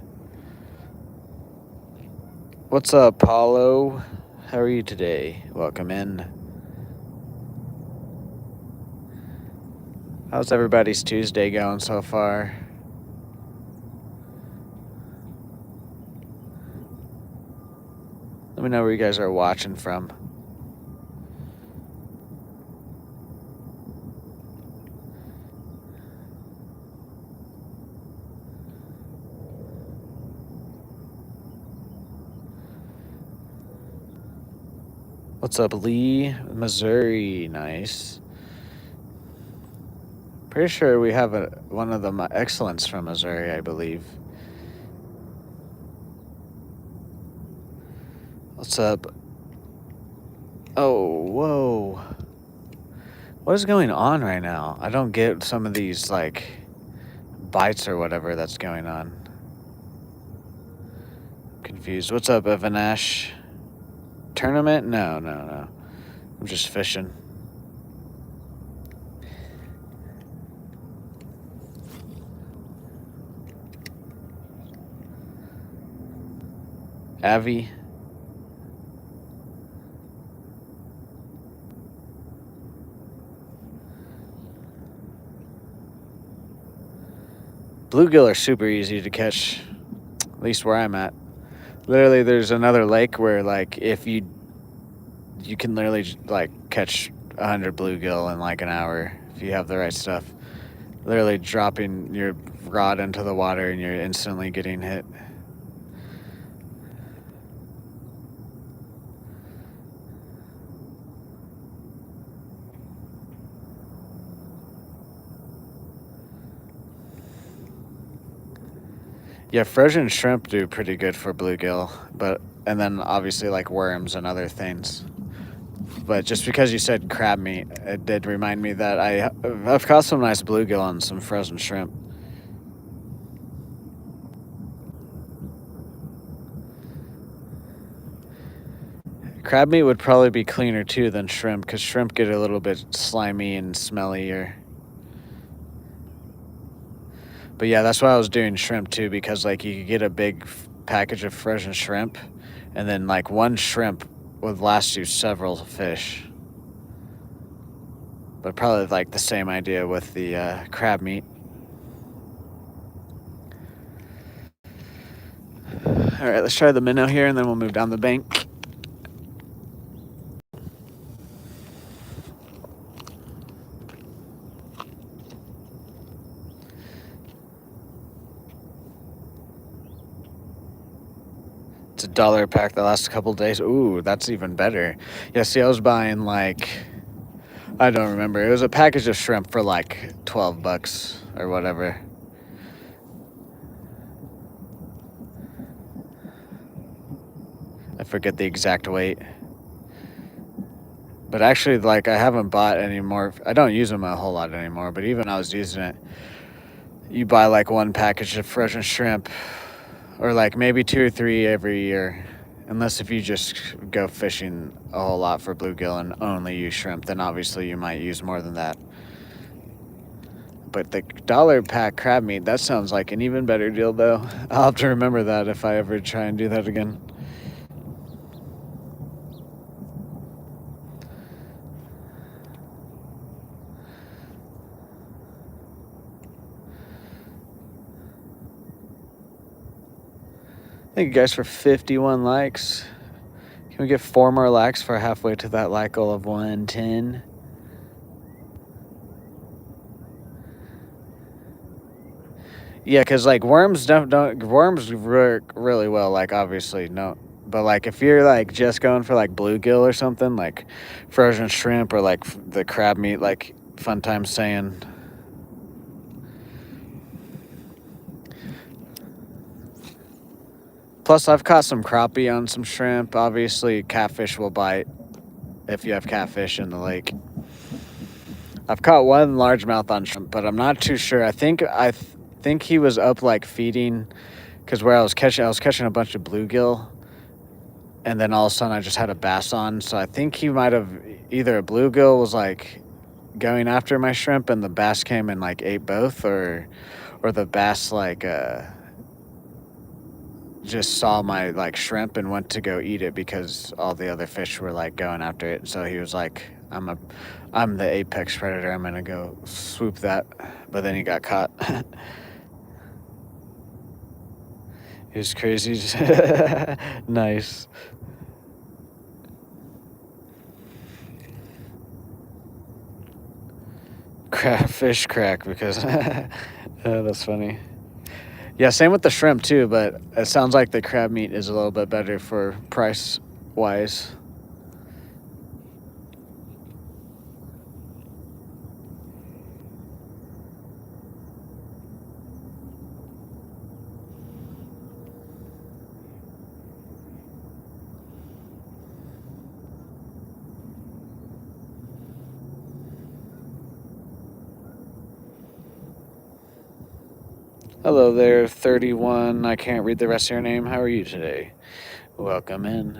What's up, Paulo? How are you today? Welcome in. How's everybody's Tuesday going so far? me know where you guys are watching from. What's up, Lee? Missouri, nice. Pretty sure we have one of the excellents from Missouri, I believe. What's up? Oh, whoa. What is going on right now? I don't get some of these, like, bites or whatever that's going on. Confused. What's up, Evanash? Tournament? No. I'm just fishing. Avi? Bluegill are super easy to catch, at least where I'm at. Literally, there's another lake where, like, if you can literally, like, catch 100 bluegill in, like, an hour if you have the right stuff. Literally dropping your rod into the water and you're instantly getting hit. Yeah, frozen shrimp do pretty good for bluegill, and then obviously like worms and other things. But just because you said crab meat, it did remind me that I've caught some nice bluegill on some frozen shrimp. Crab meat would probably be cleaner too than shrimp, because shrimp get a little bit slimy and smellier. But yeah, that's why I was doing shrimp too, because like you could get a big package of frozen shrimp, and then like one shrimp would last you several fish. But probably like the same idea with the crab meat. All right, let's try the minnow here, and then we'll move down the bank. It's $1 a pack that lasts a couple days. Ooh, that's even better. Yeah, see, I was buying like, I don't remember. It was a package of shrimp for like $12 or whatever. I forget the exact weight. But actually, like, I haven't bought any more. I don't use them a whole lot anymore, but even I was using it. You buy like one package of frozen shrimp, or like maybe 2 or 3 every year. Unless if you just go fishing a whole lot for bluegill and only use shrimp, then obviously you might use more than that. But the $1 pack crab meat, that sounds like an even better deal though. I'll have to remember that if I ever try and do that again. Thank you guys for 51 likes. Can we get 4 more likes for halfway to that like goal of 110? Yeah, because like worms worms work really well. Like obviously no, but like if you're like just going for like bluegill or something, like frozen shrimp or like the crab meat, like Fun Time saying. Plus, I've caught some crappie on some shrimp. Obviously, catfish will bite if you have catfish in the lake. I've caught one largemouth on shrimp, but I'm not too sure. I think he was up like feeding, because where I was catching a bunch of bluegill, and then all of a sudden I just had a bass on. So I think he might have either a bluegill was like going after my shrimp, and the bass came and like ate both, or the bass like just saw my like shrimp and went to go eat it because all the other fish were like going after it. So he was like, I'm the apex predator, I'm gonna go swoop that. But then he got caught. He was crazy. Nice. fish crack because that's funny. Yeah, same with the shrimp too, but it sounds like the crab meat is a little bit better for price wise. Hello there, 31. I can't read the rest of your name. How are you today? Welcome in.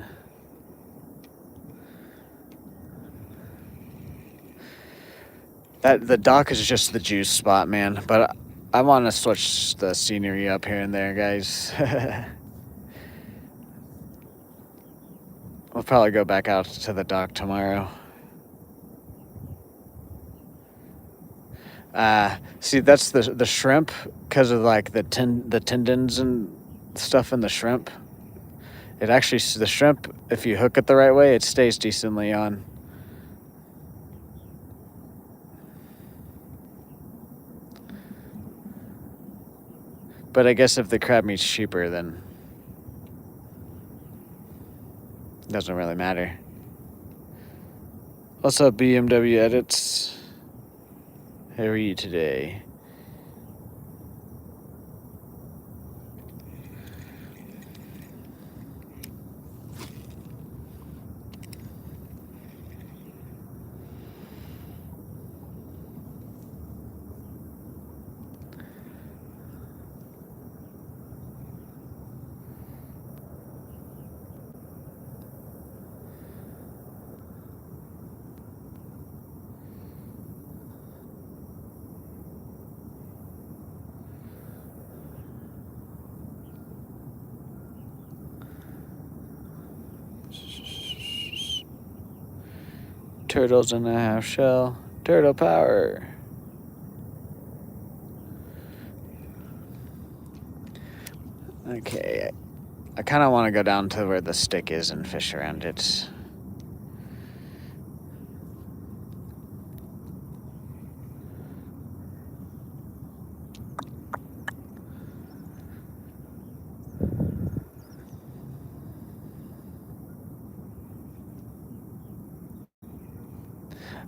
The dock is just the juice spot, man. But I want to switch the scenery up here and there, guys. We'll probably go back out to the dock tomorrow. See, that's the shrimp because of like the tendons and stuff in the shrimp. It actually the shrimp, if you hook it the right way, it stays decently on. But I guess if the crab meat's cheaper, then it doesn't really matter. What's up, BMW Edits? How are you today? Turtles in a half shell. Turtle power. Okay, I kind of want to go down to where the stick is and fish around it.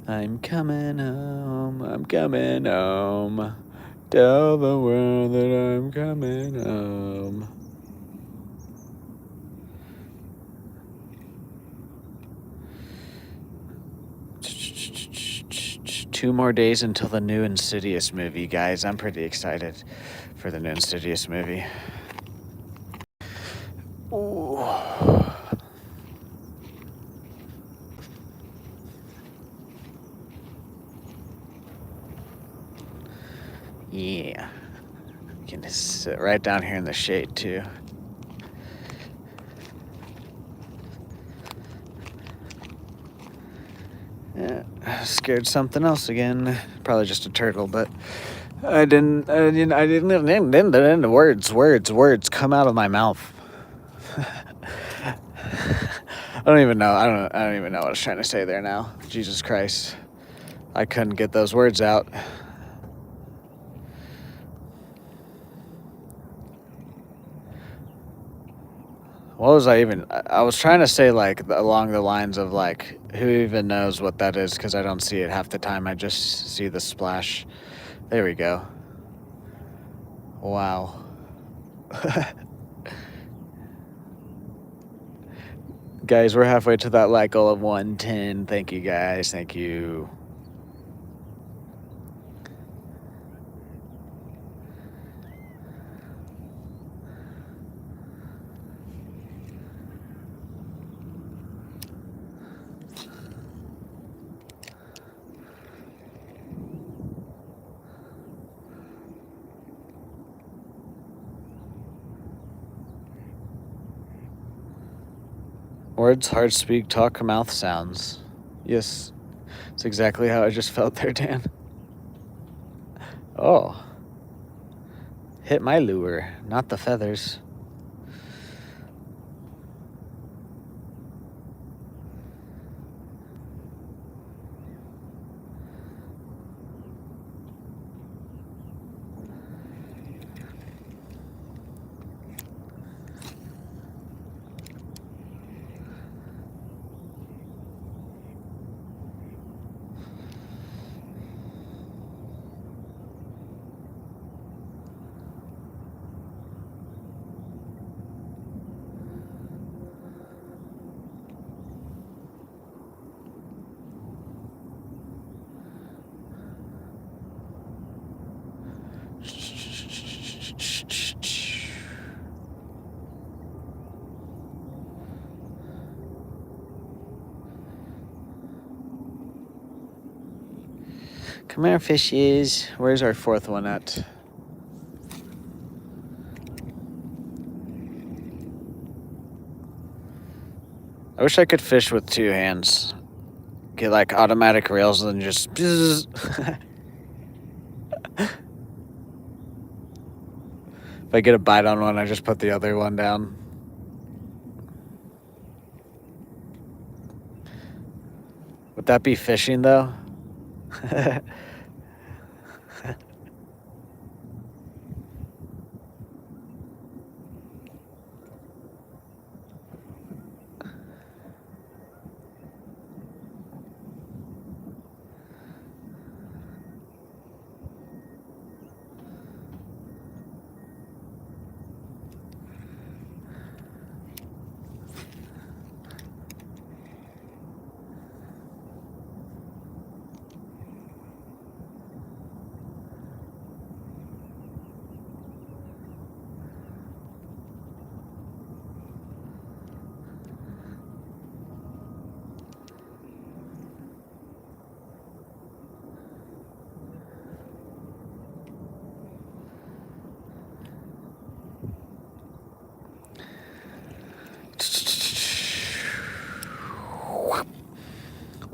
I'm coming home, I'm coming home. Tell the world that I'm coming home. Two more days until the new Insidious movie, guys. I'm pretty excited for the new Insidious movie. Ooh. Yeah. You can just sit right down here in the shade, too. Yeah, scared something else again. Probably just a turtle, but I didn't words come out of my mouth. I don't even know. I don't even know what I was trying to say there now. Jesus Christ. I couldn't get those words out. What was I even? I was trying to say like along the lines of like, who even knows what that is? Because I don't see it half the time. I just see the splash. There we go. Wow. Guys, we're halfway to that like goal of 110. Thank you, guys. Thank you. Words, heart speak, talk, mouth sounds. Yes, it's exactly how I just felt there, Dan. Oh. Hit my lure, not the feathers. Come here, fishies. Where's our fourth one at? I wish I could fish with two hands. Get like automatic reels and just... If I get a bite on one, I just put the other one down. Would that be fishing, though?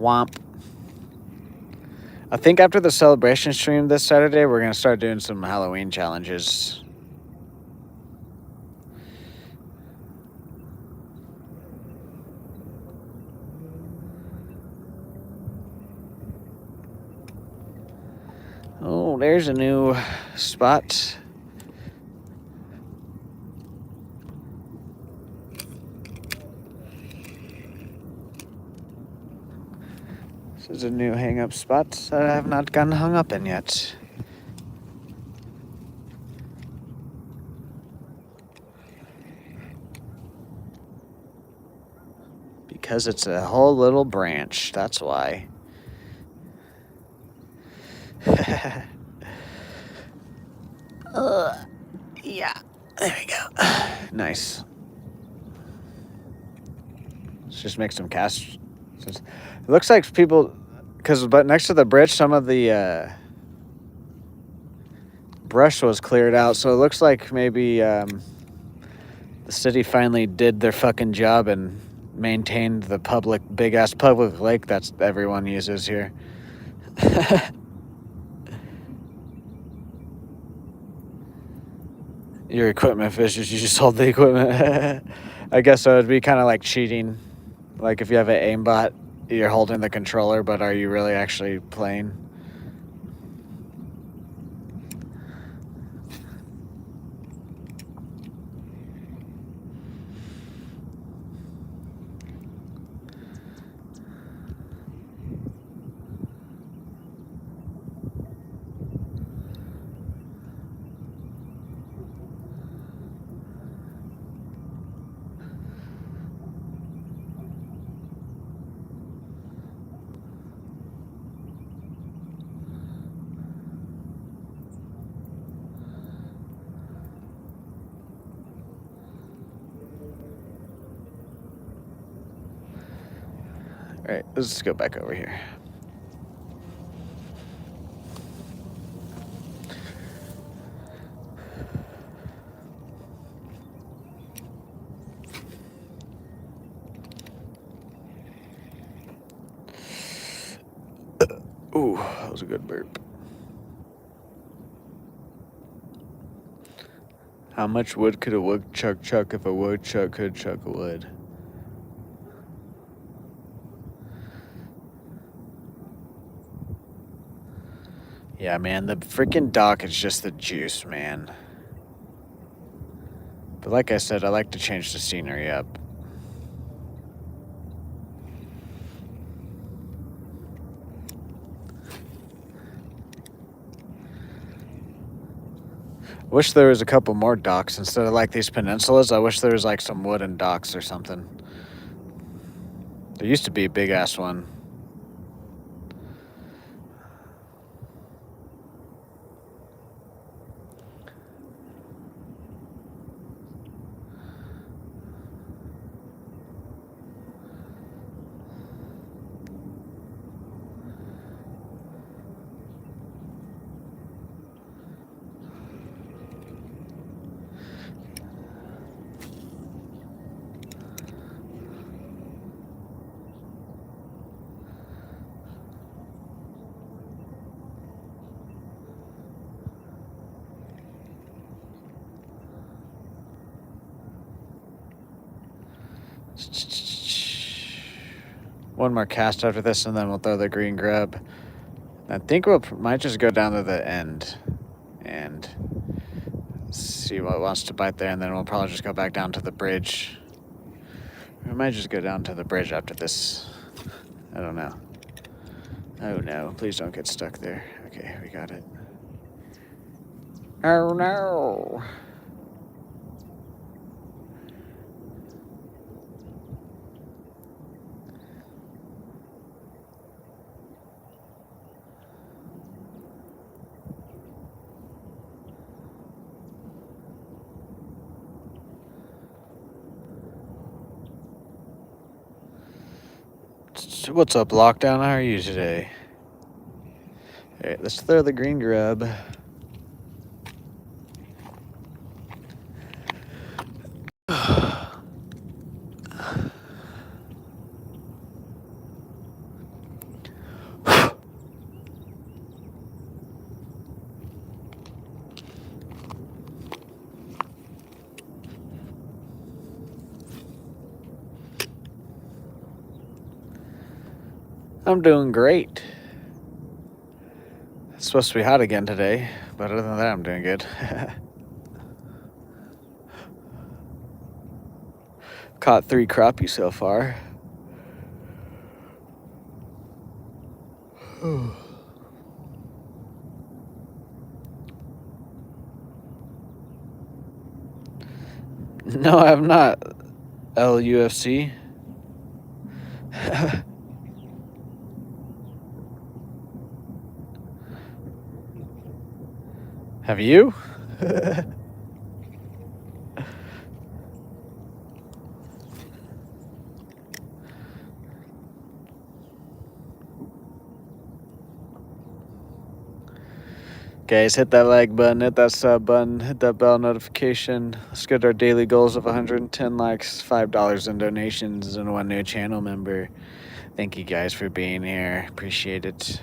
Womp. I think after the celebration stream this Saturday, we're going to start doing some Halloween challenges. Oh, there's a new spot. This is a new hang-up spot that I have not gotten hung up in yet. Because it's a whole little branch, that's why. Yeah, there we go. Nice. Let's just make some casts. It looks like people, but next to the bridge, some of the brush was cleared out, so it looks like maybe the city finally did their fucking job and maintained the big ass public lake that's everyone uses here. Your equipment fishes, you just hold the equipment. I guess so. It'd be kind of like cheating. Like if you have an aimbot, you're holding the controller, but are you really actually playing? All right, let's go back over here. Ooh, that was a good burp. How much wood could a woodchuck chuck if a woodchuck could chuck wood? Yeah, man, the freaking dock is just the juice, man. But like I said, I like to change the scenery up. Wish there was a couple more docks instead of like these peninsulas. I wish there was like some wooden docks or something. There used to be a big ass one. One more cast after this, and then we'll throw the green grub. I think might just go down to the end and see what wants to bite there, and then we'll probably just go back down to the bridge. We might just go down to the bridge after this. I don't know. Oh no, please don't get stuck there. Okay, we got it. Oh no! What's up, Lockdown? How are you today? Alright, let's throw the green grub. I'm doing great. It's supposed to be hot again today, but other than that, I'm doing good. Caught 3 crappie so far. No, I'm not. LUFC. Have you? Guys, hit that like button, hit that sub button, hit that bell notification. Let's get our daily goals of 110 likes, $5 in donations, and 1 new channel member. Thank you guys for being here. Appreciate it.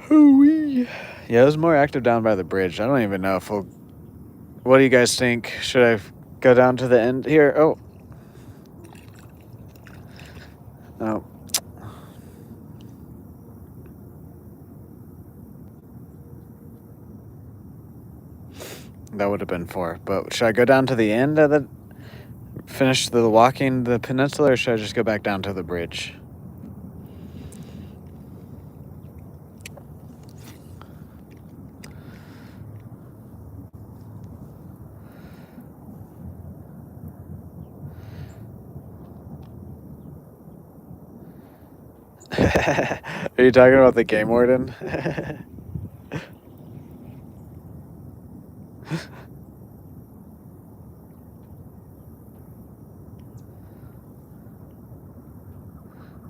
Hoo-wee. Yeah, it was more active down by the bridge. I don't even know if we'll... What do you guys think? Should I go down to the end here? Oh. Oh. That would have been 4. But should I go down to the end of the... Finish the walking the peninsula, or should I just go back down to the bridge? Are you talking about the game warden?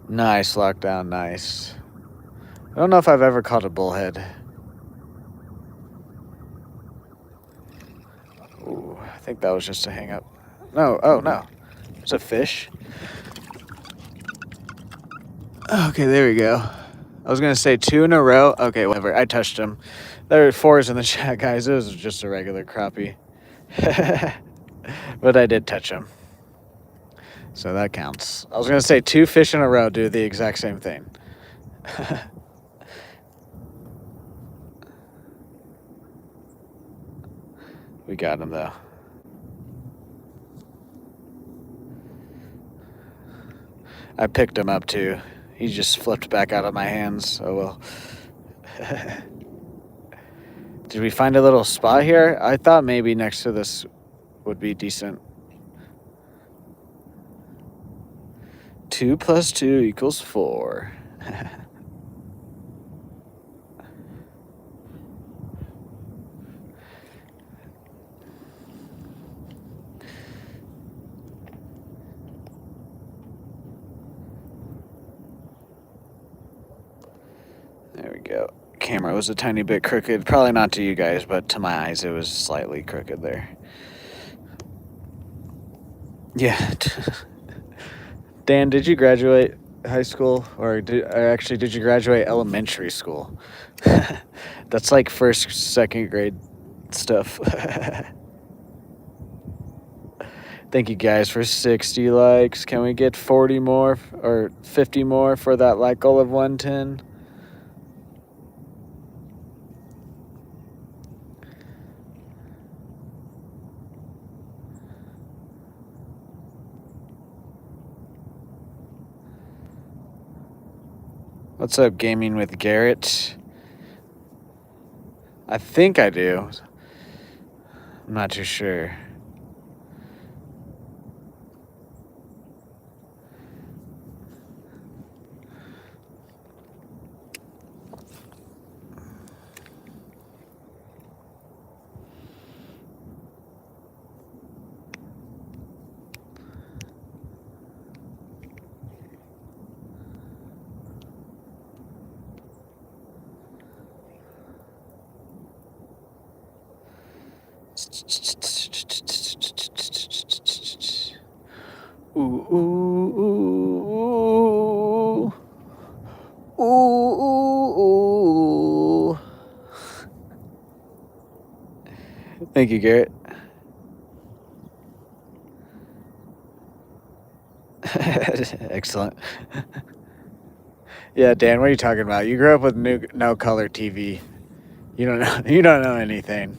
Nice, lockdown, nice. I don't know if I've ever caught a bullhead. Ooh, I think that was just a hang up. No, oh no. It's a fish. Okay, there we go. I was gonna say 2 in a row. Okay, whatever. I touched him. There are 4s in the chat, guys. It was just a regular crappie. But I did touch him. So that counts. I was gonna say 2 fish in a row do the exact same thing. We got him though. I picked him up too. He just flipped back out of my hands. Oh well. Did we find a little spot here? I thought maybe next to this would be decent. 2 + 2 = 4. There we go. Camera was a tiny bit crooked. Probably not to you guys, but to my eyes it was slightly crooked there. Yeah. Dan, did you graduate? high school, or did you graduate elementary school? That's like first, second grade stuff. Thank you guys for 60 likes. Can we get 40 more or 50 more for that like goal of 110? What's up, Gaming with Garrett? I think I do. I'm not too sure. Ooh, ooh, ooh, ooh, ooh, ooh. Thank you, Garrett. Excellent. Yeah, Dan, what are you talking about? You grew up with no color TV. You don't know. You don't know anything.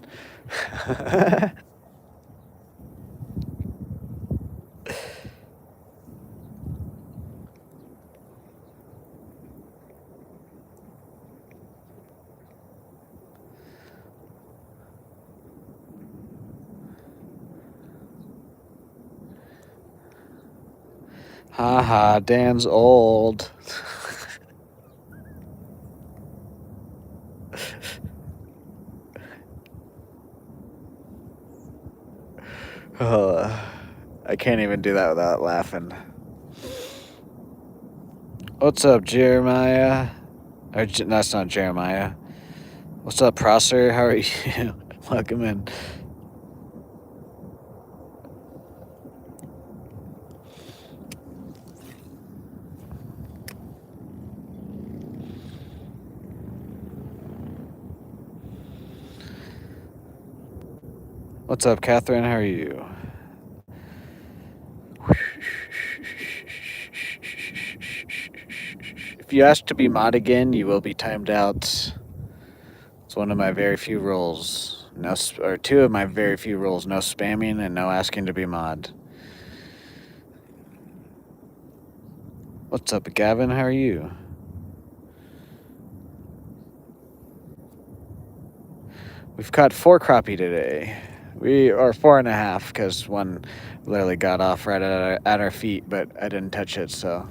Haha, Dan's old. I can't even do that without laughing. What's up, Jeremiah? That's not Jeremiah. What's up, Prosser? How are you? Welcome in. What's up, Catherine? How are you? If you ask to be mod again, you will be timed out. It's one of my very few rules. Or two of my very few rules: no spamming and no asking to be mod. What's up, Gavin? How are you? We've caught 4 crappie today. We are 4.5 because one literally got off right at our feet, but I didn't touch it, so.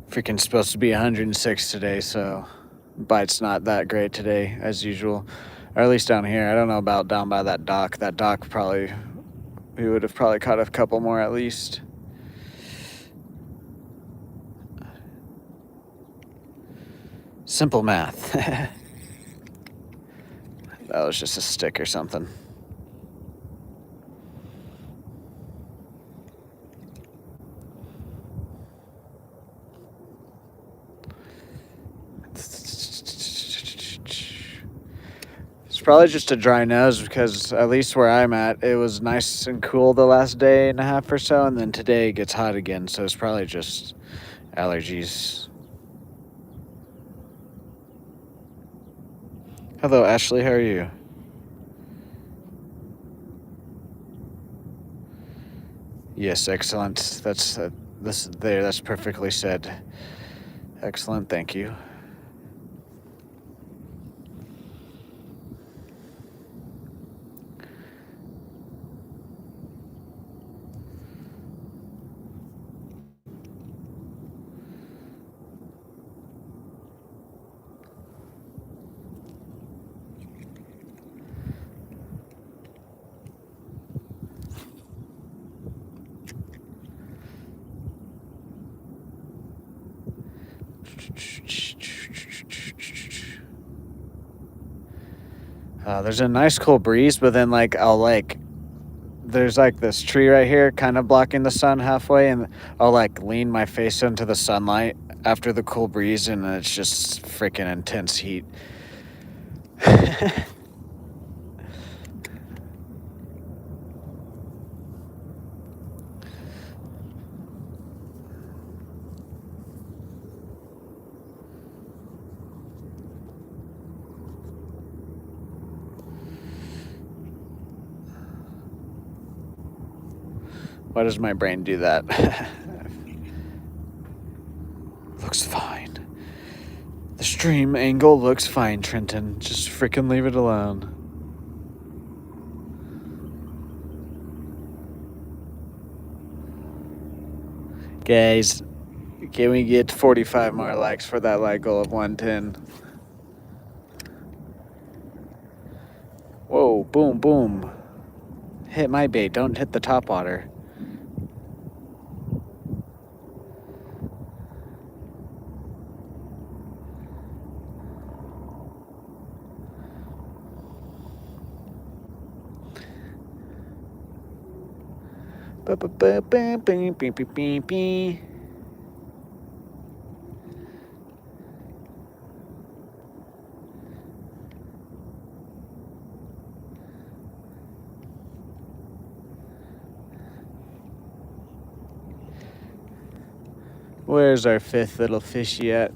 Freaking supposed to be 106 today, so bite's not that great today as usual, or at least down here. I don't know about down by that dock. That dock we would have probably caught a couple more at least. Simple math. That was just a stick or something. It's probably just a dry nose because at least where I'm at, it was nice and cool the last day and a half or so, and then today it gets hot again, so it's probably just allergies. Hello, Ashley. How are you? Yes, excellent. That's perfectly said. Excellent. Thank you. There's a nice cool breeze, but then I'll there's like this tree right here kind of blocking the sun halfway, and I'll like lean my face into the sunlight after the cool breeze, and it's just freaking intense heat. Why does my brain do that? Looks fine. The stream angle looks fine, Trenton. Just freaking leave it alone. Guys, can we get 45 more likes for that like goal of 110? Whoa, boom, boom. Hit my bait, don't hit the top water. Where's our fifth little fishy at?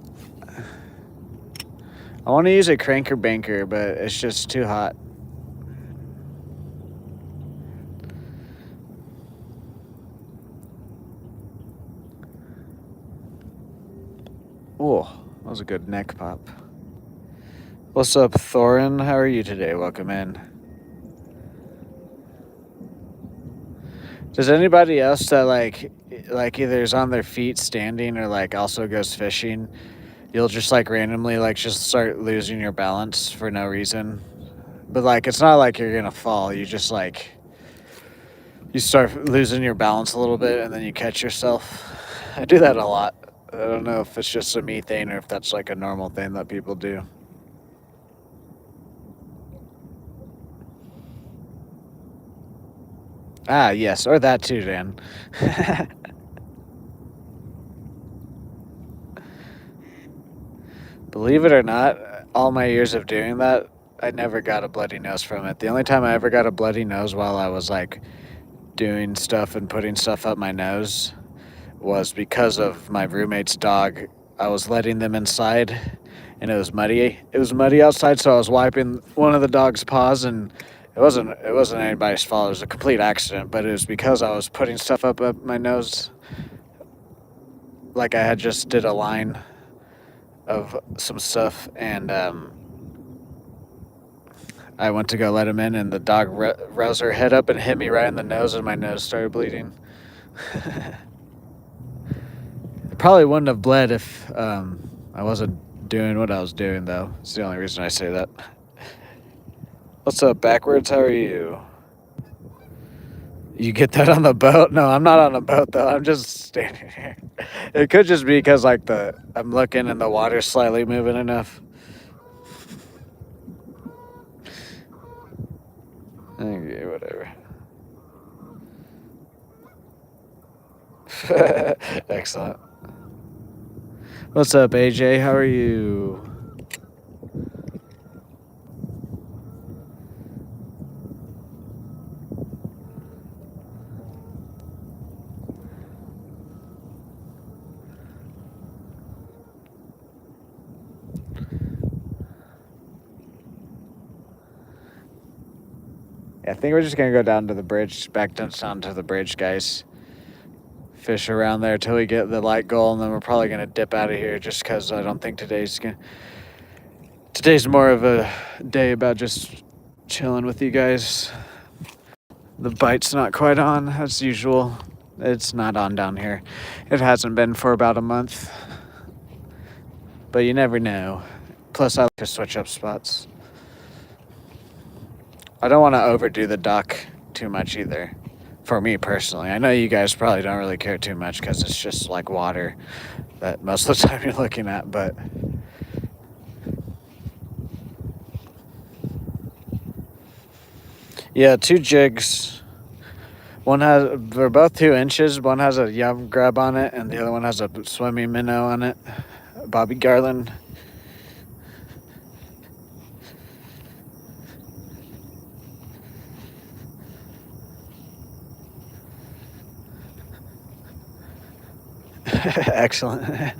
I want to use a cranker banker, but it's just too hot. Oh, that was a good neck pop. What's up, Thorin? How are you today? Welcome in. Does anybody else that like either is on their feet standing or like also goes fishing, you'll just like randomly like just start losing your balance for no reason? But like it's not like you're gonna fall, you just like you start losing your balance a little bit and then you catch yourself. I do that a lot. I don't know if it's just a me thing or if that's like a normal thing that people do. Ah, yes, or that too, Dan. Believe it or not, all my years of doing that, I never got a bloody nose from it. The only time I ever got a bloody nose while I was like doing stuff and putting stuff up my nose was because of my roommate's dog. I was letting them inside and it was muddy. It was muddy outside, so I was wiping one of the dog's paws, and it wasn't anybody's fault. It was a complete accident, but it was because I was putting stuff up my nose. Like I had just did a line of some stuff, and I went to go let him in, and the dog rose her head up and hit me right in the nose, and my nose started bleeding. It probably wouldn't have bled if I wasn't doing what I was doing, though. It's the only reason I say that. What's up, backwards? How are you? You get that on the boat? No, I'm not on a boat, though. I'm just standing here. It could just be because like I'm looking and the water's slightly moving enough. Okay, whatever. Excellent. What's up, AJ? How are you? I think we're just gonna go down to the bridge, back down to the bridge, guys. Fish around there till we get the light goal, and then we're probably gonna dip out of here just because I don't think today's more of a day about just chilling with you guys. The bite's not quite on as usual. It's not on down here. It hasn't been for about a month, but you never know. Plus, I like to switch up spots. I don't want to overdo the dock too much either, for me personally. I know you guys probably don't really care too much because it's just like water that most of the time you're looking at, but yeah, 2 jigs. They're both 2 inches. One has a yum grub on it, and the other one has a swimming minnow on it. Bobby Garland. Excellent.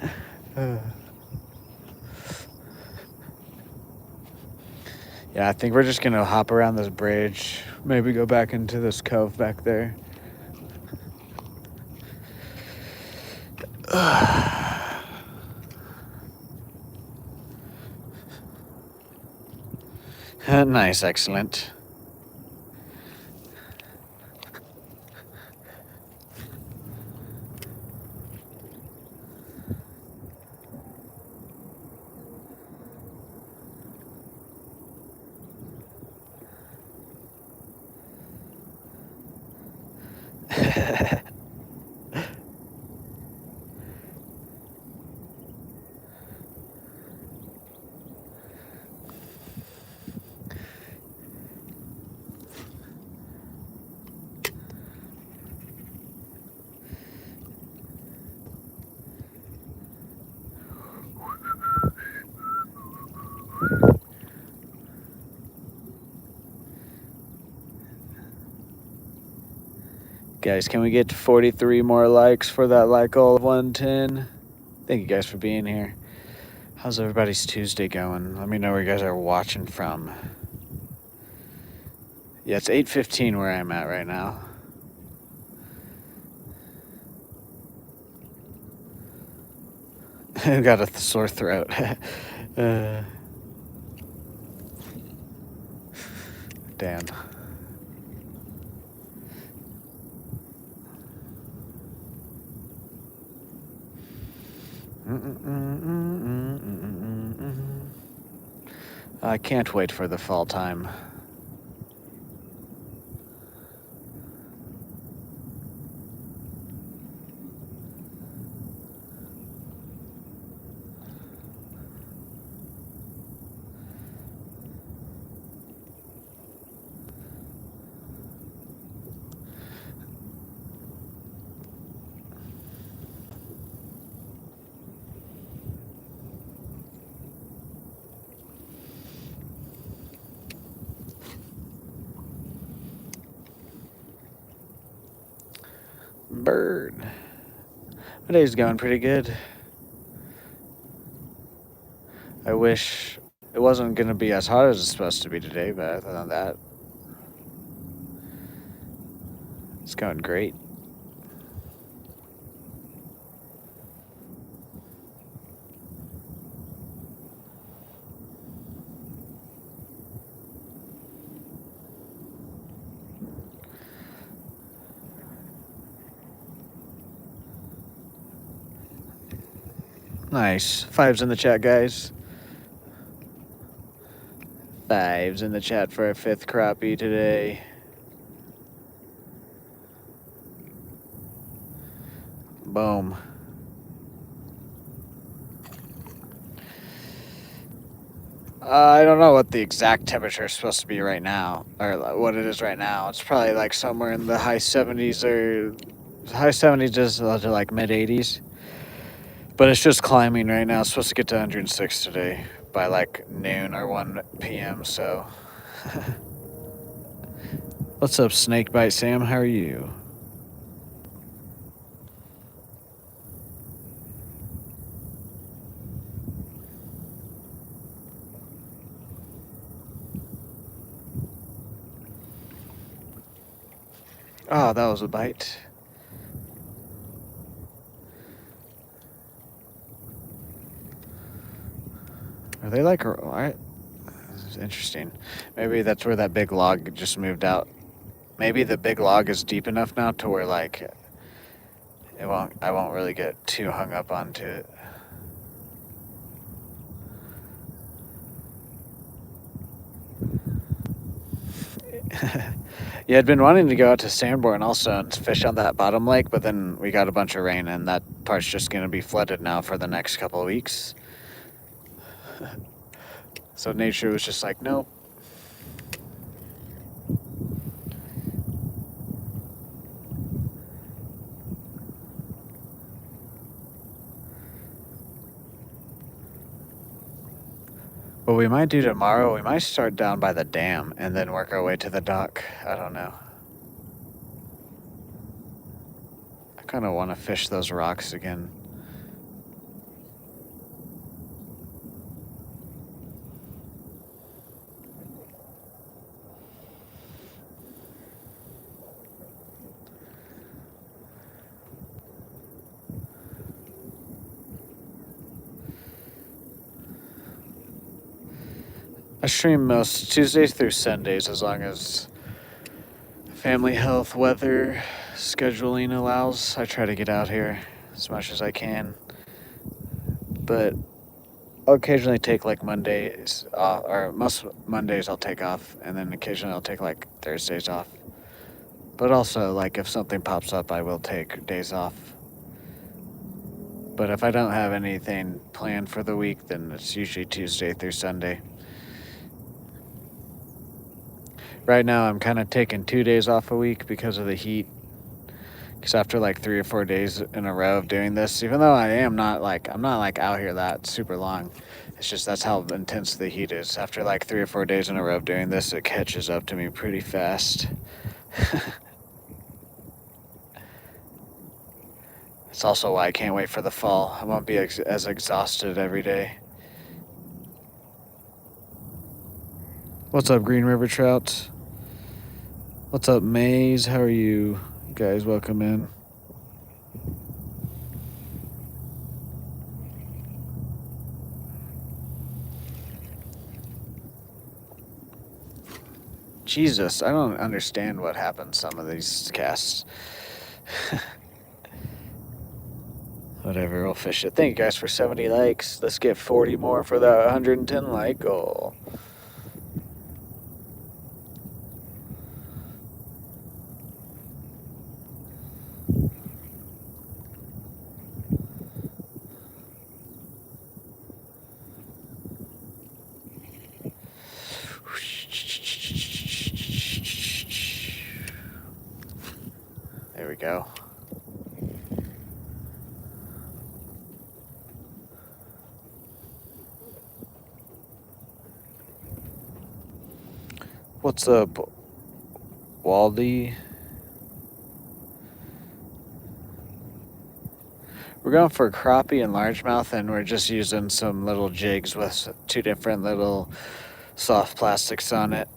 Yeah, I think we're just gonna hop around this bridge. Maybe go back into this cove back there. Nice, excellent. Guys, can we get to 43 more likes for that like goal of 110? Thank you guys for being here. How's everybody's Tuesday going? Let me know where you guys are watching from. Yeah, it's 8:15 where I'm at right now. Got a sore throat. Damn. I can't wait for the fall time. Bird. My day's going pretty good. I wish it wasn't going to be as hot as it's supposed to be today, but other than that, it's going great. Nice. Fives in the chat, guys. Fives in the chat for a 5th crappie today. Boom. I don't know what the exact temperature is supposed to be right now, or what it is right now. It's probably like somewhere in the high 70s or high 70s to like mid 80s. But it's just climbing right now. It's supposed to get to 106 today by like noon or 1 p.m. So, what's up, Snakebite Sam? How are you? Oh, that was a bite. Are they like? It's interesting. Maybe that's where that big log just moved out. Maybe the big log is deep enough now to where like I won't really get too hung up onto it. Yeah, I'd been wanting to go out to Sanborn also and fish on that bottom lake, but then we got a bunch of rain and that part's just going to be flooded now for the next couple of weeks. So nature was just like, nope. What we might do tomorrow, we might start down by the dam and then work our way to the dock. I don't know. I kind of want to fish those rocks again. I stream most Tuesdays through Sundays as long as family health, weather, scheduling allows. I try to get out here as much as I can. But I'll occasionally take like Mondays off, or most Mondays I'll take off, and then occasionally I'll take like Thursdays off. But also, like, if something pops up, I will take days off. But if I don't have anything planned for the week, then it's usually Tuesday through Sunday. Right now, I'm kind of taking 2 days off a week because of the heat. Because after like 3 or 4 days in a row of doing this, even though I'm not like out here that super long, it's just that's how intense the heat is. After like 3 or 4 days in a row of doing this, it catches up to me pretty fast. It's also why I can't wait for the fall. I won't be as exhausted every day. What's up, Green River Trout? What's up, Maze? How are you? You guys, welcome in. Jesus, I don't understand what happens some of these casts. Whatever, we'll fish it. Thank you guys for 70 likes. Let's get 40 more for that 110 like goal. There we go. What's up, Waldy? We're going for crappie and largemouth, and we're just using some little jigs with 2 different little soft plastics on it.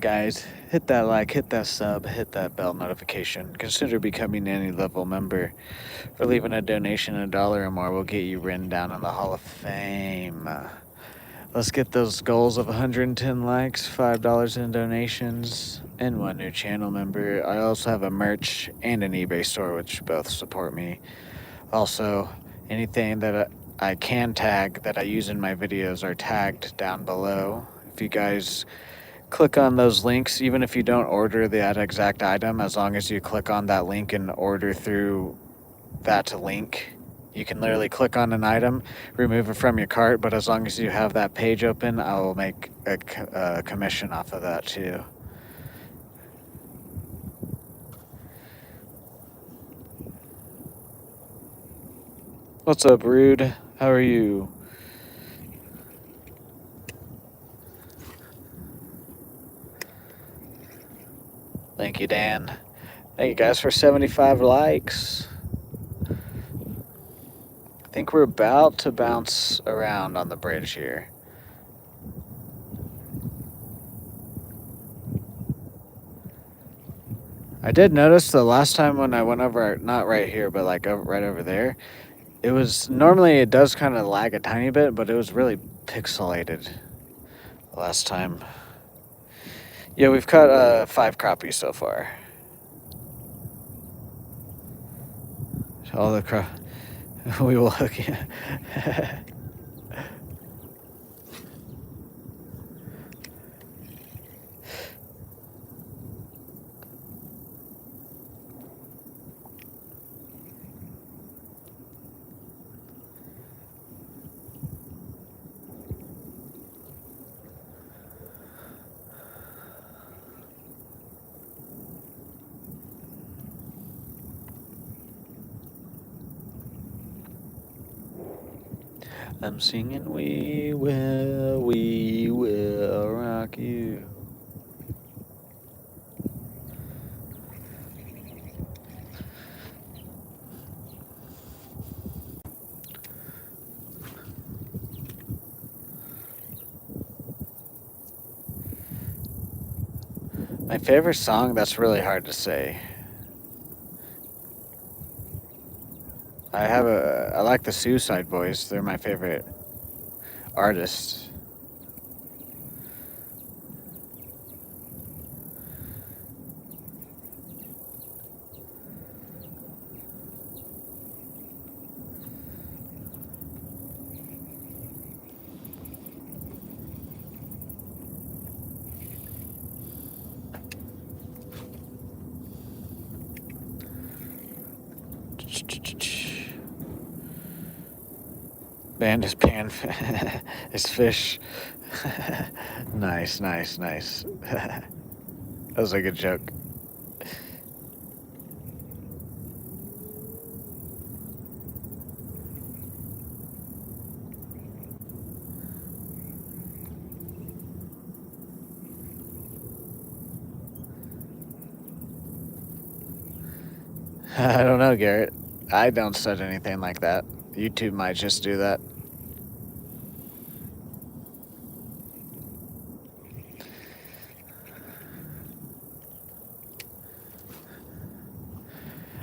Guys, hit that like, hit that sub, hit that bell notification. Consider becoming any level member or leaving a donation $1 or more will get you written down in the Hall of Fame. Let's get those goals of 110 likes, $5 in donations, and 1 new channel member. I also have a merch and an eBay store, which both support me. Also, anything that I can tag that I use in my videos are tagged down below. If you guys click on those links, even if you don't order that exact item, as long as you click on that link and order through that link, you can literally click on an item, remove it from your cart, but as long as you have that page open, I will make a commission off of that too. What's up, Rude? How are you? Thank you, Dan. Thank you guys for 75 likes. I think we're about to bounce around on the bridge here. I did notice the last time when I went over, not right here, but like right over there, it was, normally it does kind of lag a tiny bit, but it was really pixelated the last time. Yeah, we've caught 5 crappies so far. All the we will hook you. I'm singing, we will rock you. My favorite song, that's really hard to say. I like the Suicide Boys. They're my favorite artists. Band is pan is fish. Nice, nice, nice. That was a good joke. I don't know, Garrett. I don't set anything like that. YouTube might just do that.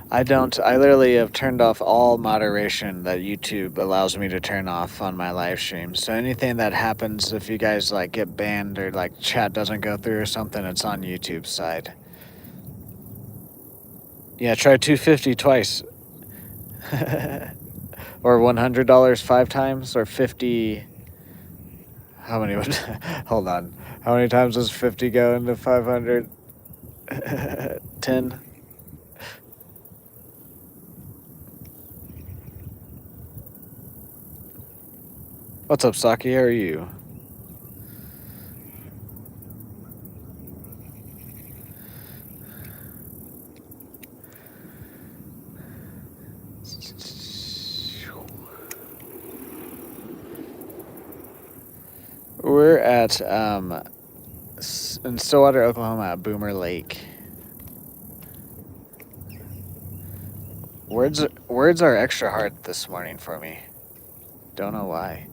I don't. I literally have turned off all moderation that YouTube allows me to turn off on my live streams. So anything that happens, if you guys like get banned or like chat doesn't go through or something, it's on YouTube's side. Yeah, try 250 twice. Or $100 5 times, or 50. How many would? Hold on. How many times does 50 go into 500? 10. What's up, Saki? How are you? We're at in Stillwater, Oklahoma, at Boomer Lake. Words are extra hard this morning for me. Don't know why.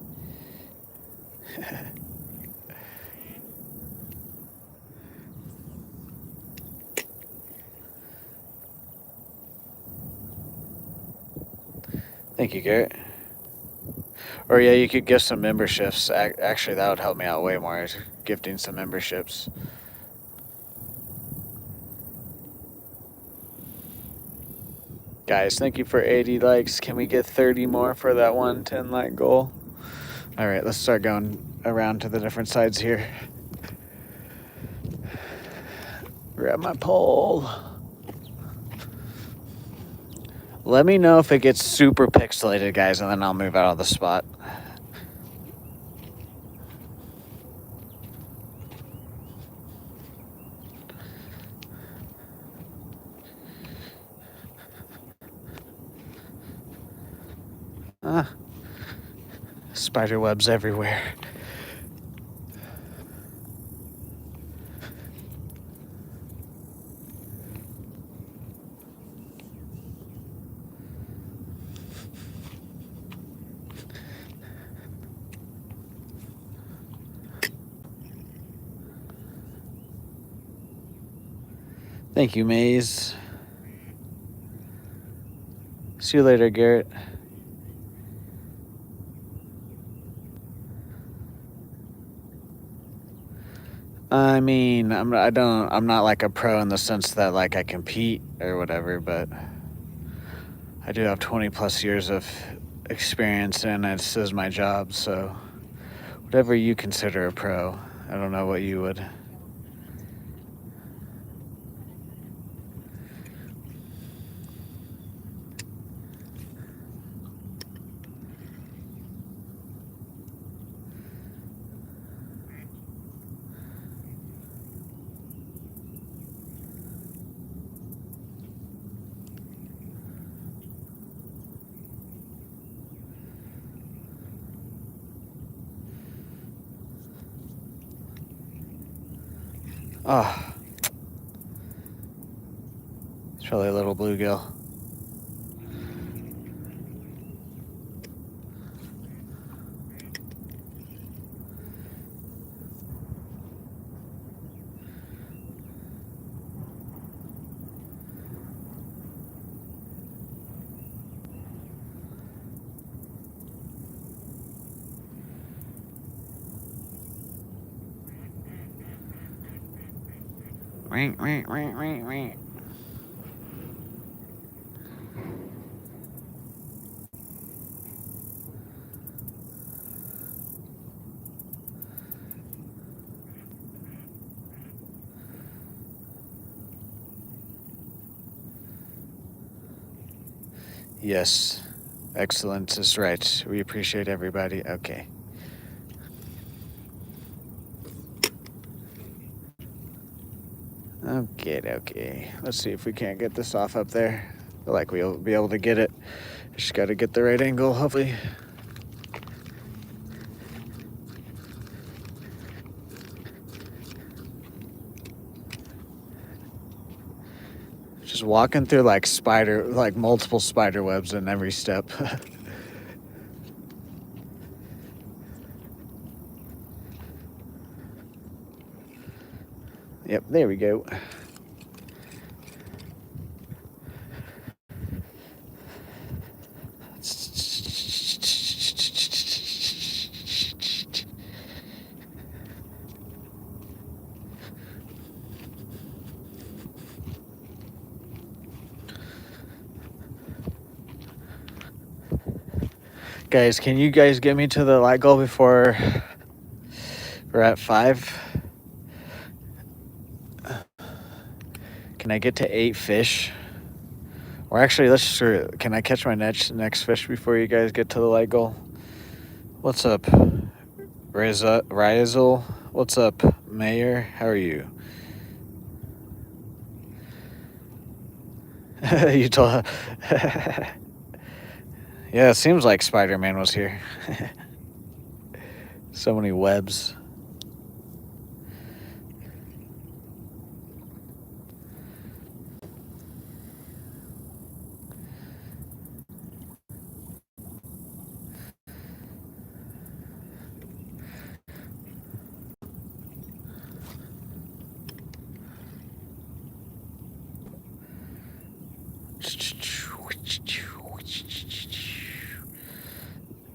Thank you, Garrett. Or yeah, you could give some memberships. Actually, that would help me out way more. Gifting some memberships. Guys, thank you for 80 likes. Can we get 30 more for that 110 like goal? All right, let's start going around to the different sides here. Grab my pole. Let me know if it gets super pixelated, guys, and then I'll move out of the spot. Spider webs everywhere. Thank you, Maze. See you later, Garrett. I mean, I'm not like a pro in the sense that like I compete or whatever, but I do have 20 plus years of experience and this is my job, so whatever you consider a pro, I don't know what you would. Oh, it's probably a little bluegill. Ring, ring, ring, ring, ring. Yes, excellence is right. We appreciate everybody. Okay. Okay. Let's see if we can't get this off up there. Feel like we'll be able to get it. Just got to get the right angle, hopefully. Just walking through like multiple spider webs in every step. Yep, there we go. Guys, can you guys get me to the light goal before we're at 5? Can I get to 8 fish? Or actually, can I catch my next fish before you guys get to the light goal? What's up, Riazul? What's up, Mayor? How are you? You told. Yeah, it seems like Spider-Man was here. So many webs.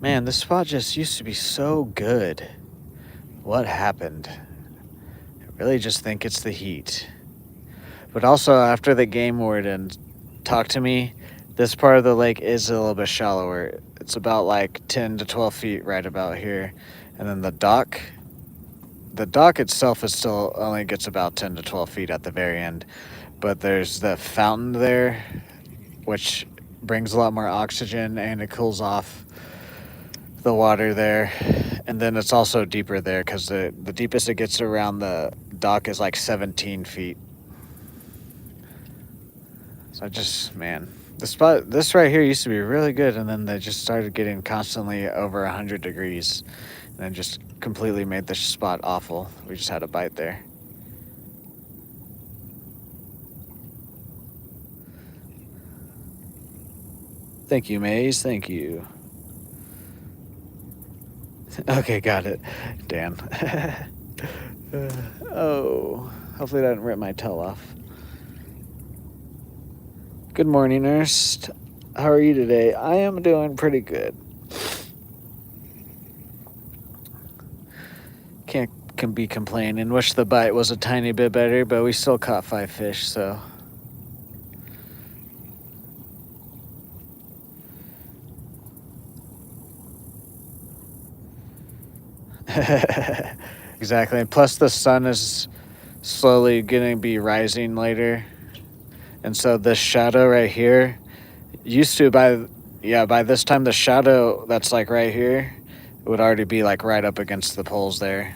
Man, this spot just used to be so good. What happened? I really just think it's the heat. But also, after the game warden talked to me, this part of the lake is a little bit shallower. It's about like 10 to 12 feet right about here. And then the dock itself is still only gets about 10 to 12 feet at the very end. But there's the fountain there, which brings a lot more oxygen and it cools off the water there. And then it's also deeper there because the deepest it gets around the dock is like 17 feet. So this right here used to be really good, and then they just started getting constantly over 100 degrees, and then just completely made this spot awful. We just had a bite there. Thank you, Maze. Thank you. Okay, got it. Dan. Oh, hopefully that didn't rip my tail off. Good morning, Ernst. How are you today? I am doing pretty good. Can be complaining. Wish the bite was a tiny bit better, but we still caught 5 fish, so. Exactly. And plus the sun is slowly going to be rising later. And so this shadow right here used to by this time the shadow that's like right here would already be like right up against the poles there.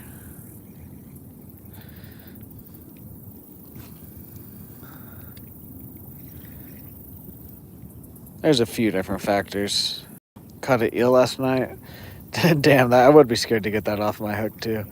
There's a few different factors. Caught an eel last night. Damn, I would be scared to get that off my hook too.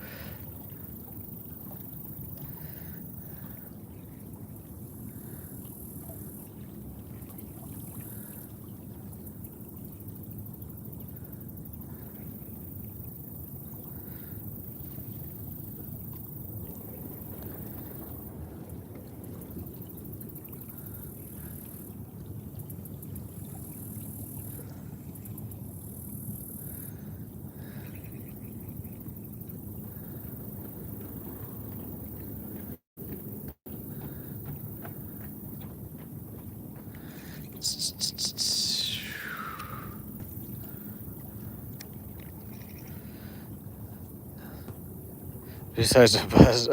Besides a buzz.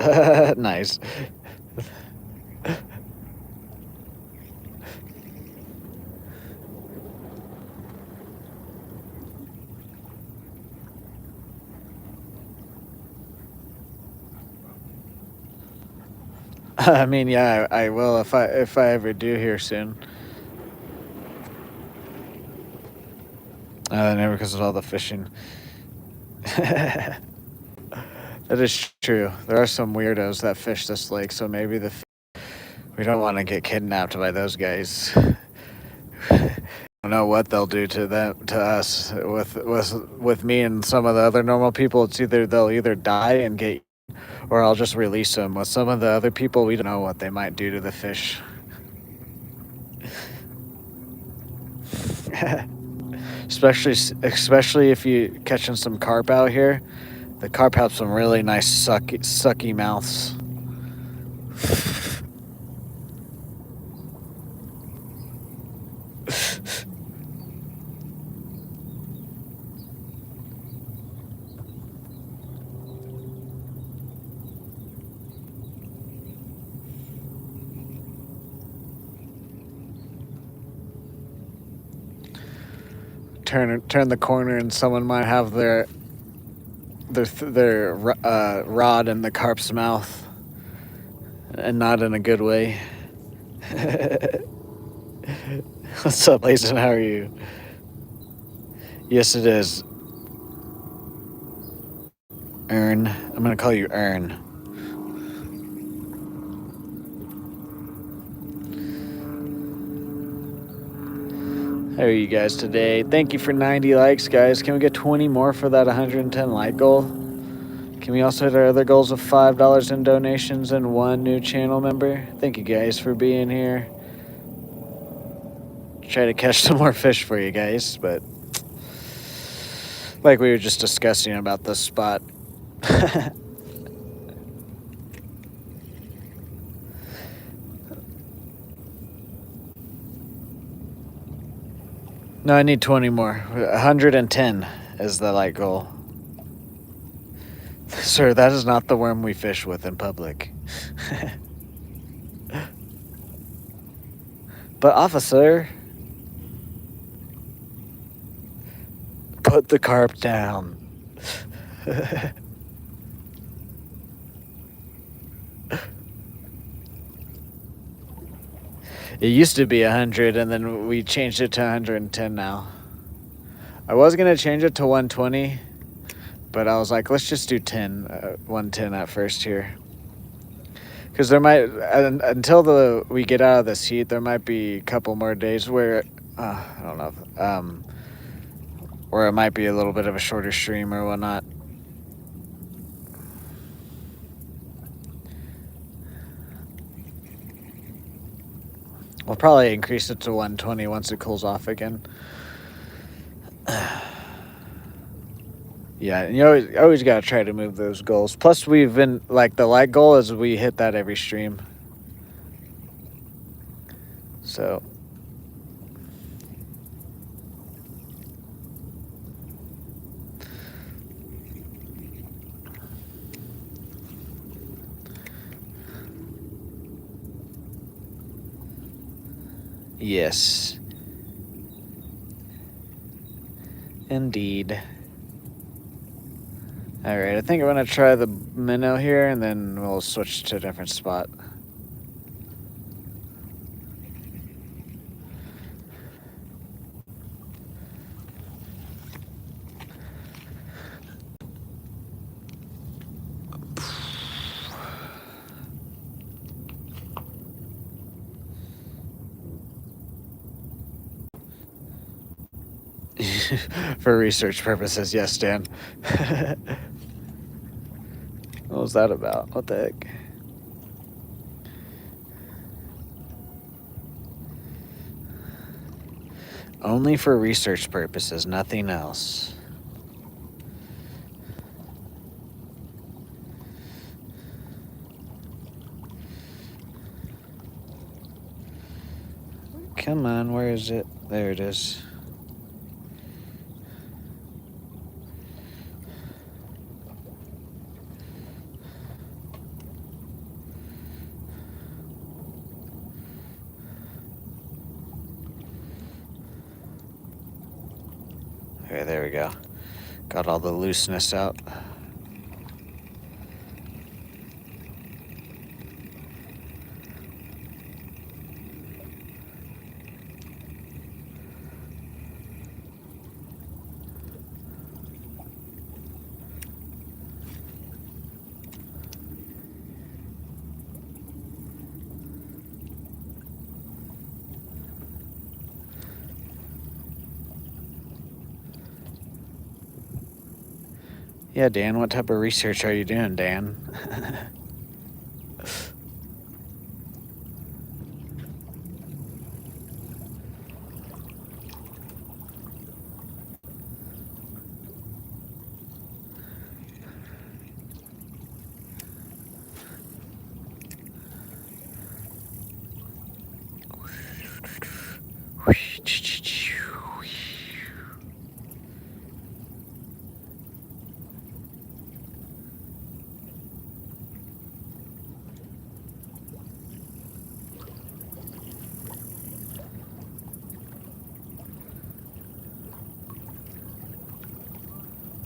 Nice. I mean, yeah, I will if I ever do here soon. Never because of all the fishing. That is true. There are some weirdos that fish this lake, so maybe we don't want to get kidnapped by those guys. I don't know what they'll do to us. With me and some of the other normal people, it's they'll either die and get, or I'll just release them. With some of the other people, we don't know what they might do to the fish. especially if you catching some carp out here. The carp have some really nice sucky mouths. Turn the corner and someone might have their rod in the carp's mouth, and not in a good way. What's up, Mason? How are you? Yes, it is. Ern. I'm gonna call you Ern. How are you guys today? Thank you for 90 likes, guys. Can we get 20 more for that 110 like goal? Can we also hit our other goals of $5 in donations and 1 new channel member? Thank you guys for being here. Try to catch some more fish for you guys, but like we were just discussing about this spot. No, I need 20 more. 110 is the like goal. Sir, that is not the worm we fish with in public. But officer, put the carp down. It used to be 100, and then we changed it to 110 now. I was going to change it to 120, but I was like, let's just do 110 at first here. Because there might, until we get out of this heat, there might be a couple more days where, I don't know, where it might be a little bit of a shorter stream or whatnot. We'll probably increase it to 120 once it cools off again. Yeah, you always got to try to move those goals. Plus, we've been, like, the light goal is we hit that every stream. So. Yes. Indeed. Alright, I think I'm going to try the minnow here, and then we'll switch to a different spot. For research purposes, yes, Dan. What was that about? What the heck? Only for research purposes, nothing else. Come on, where is it? There it is. Okay, there we go. Got all the looseness out. Yeah, Dan, what type of research are you doing, Dan?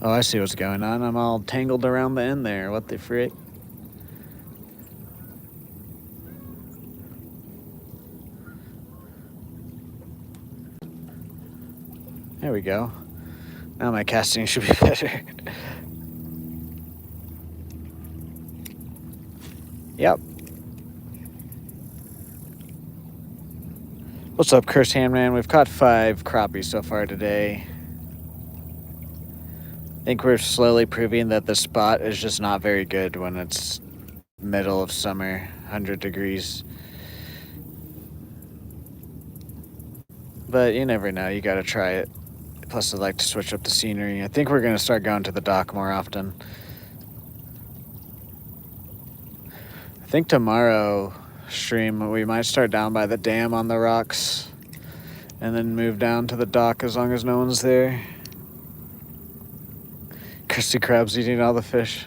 Oh, I see what's going on. I'm all tangled around the end there. What the frick? There we go. Now my casting should be better. Yep. What's up, Chris Handman? We've caught 5 crappies so far today. I think we're slowly proving that the spot is just not very good when it's middle of summer, 100 degrees. But you never know. You gotta try it. Plus, I'd like to switch up the scenery. I think we're gonna start going to the dock more often. I think tomorrow stream we might start down by the dam on the rocks and then move down to the dock as long as no one's there. Krusty Krab's eating all the fish.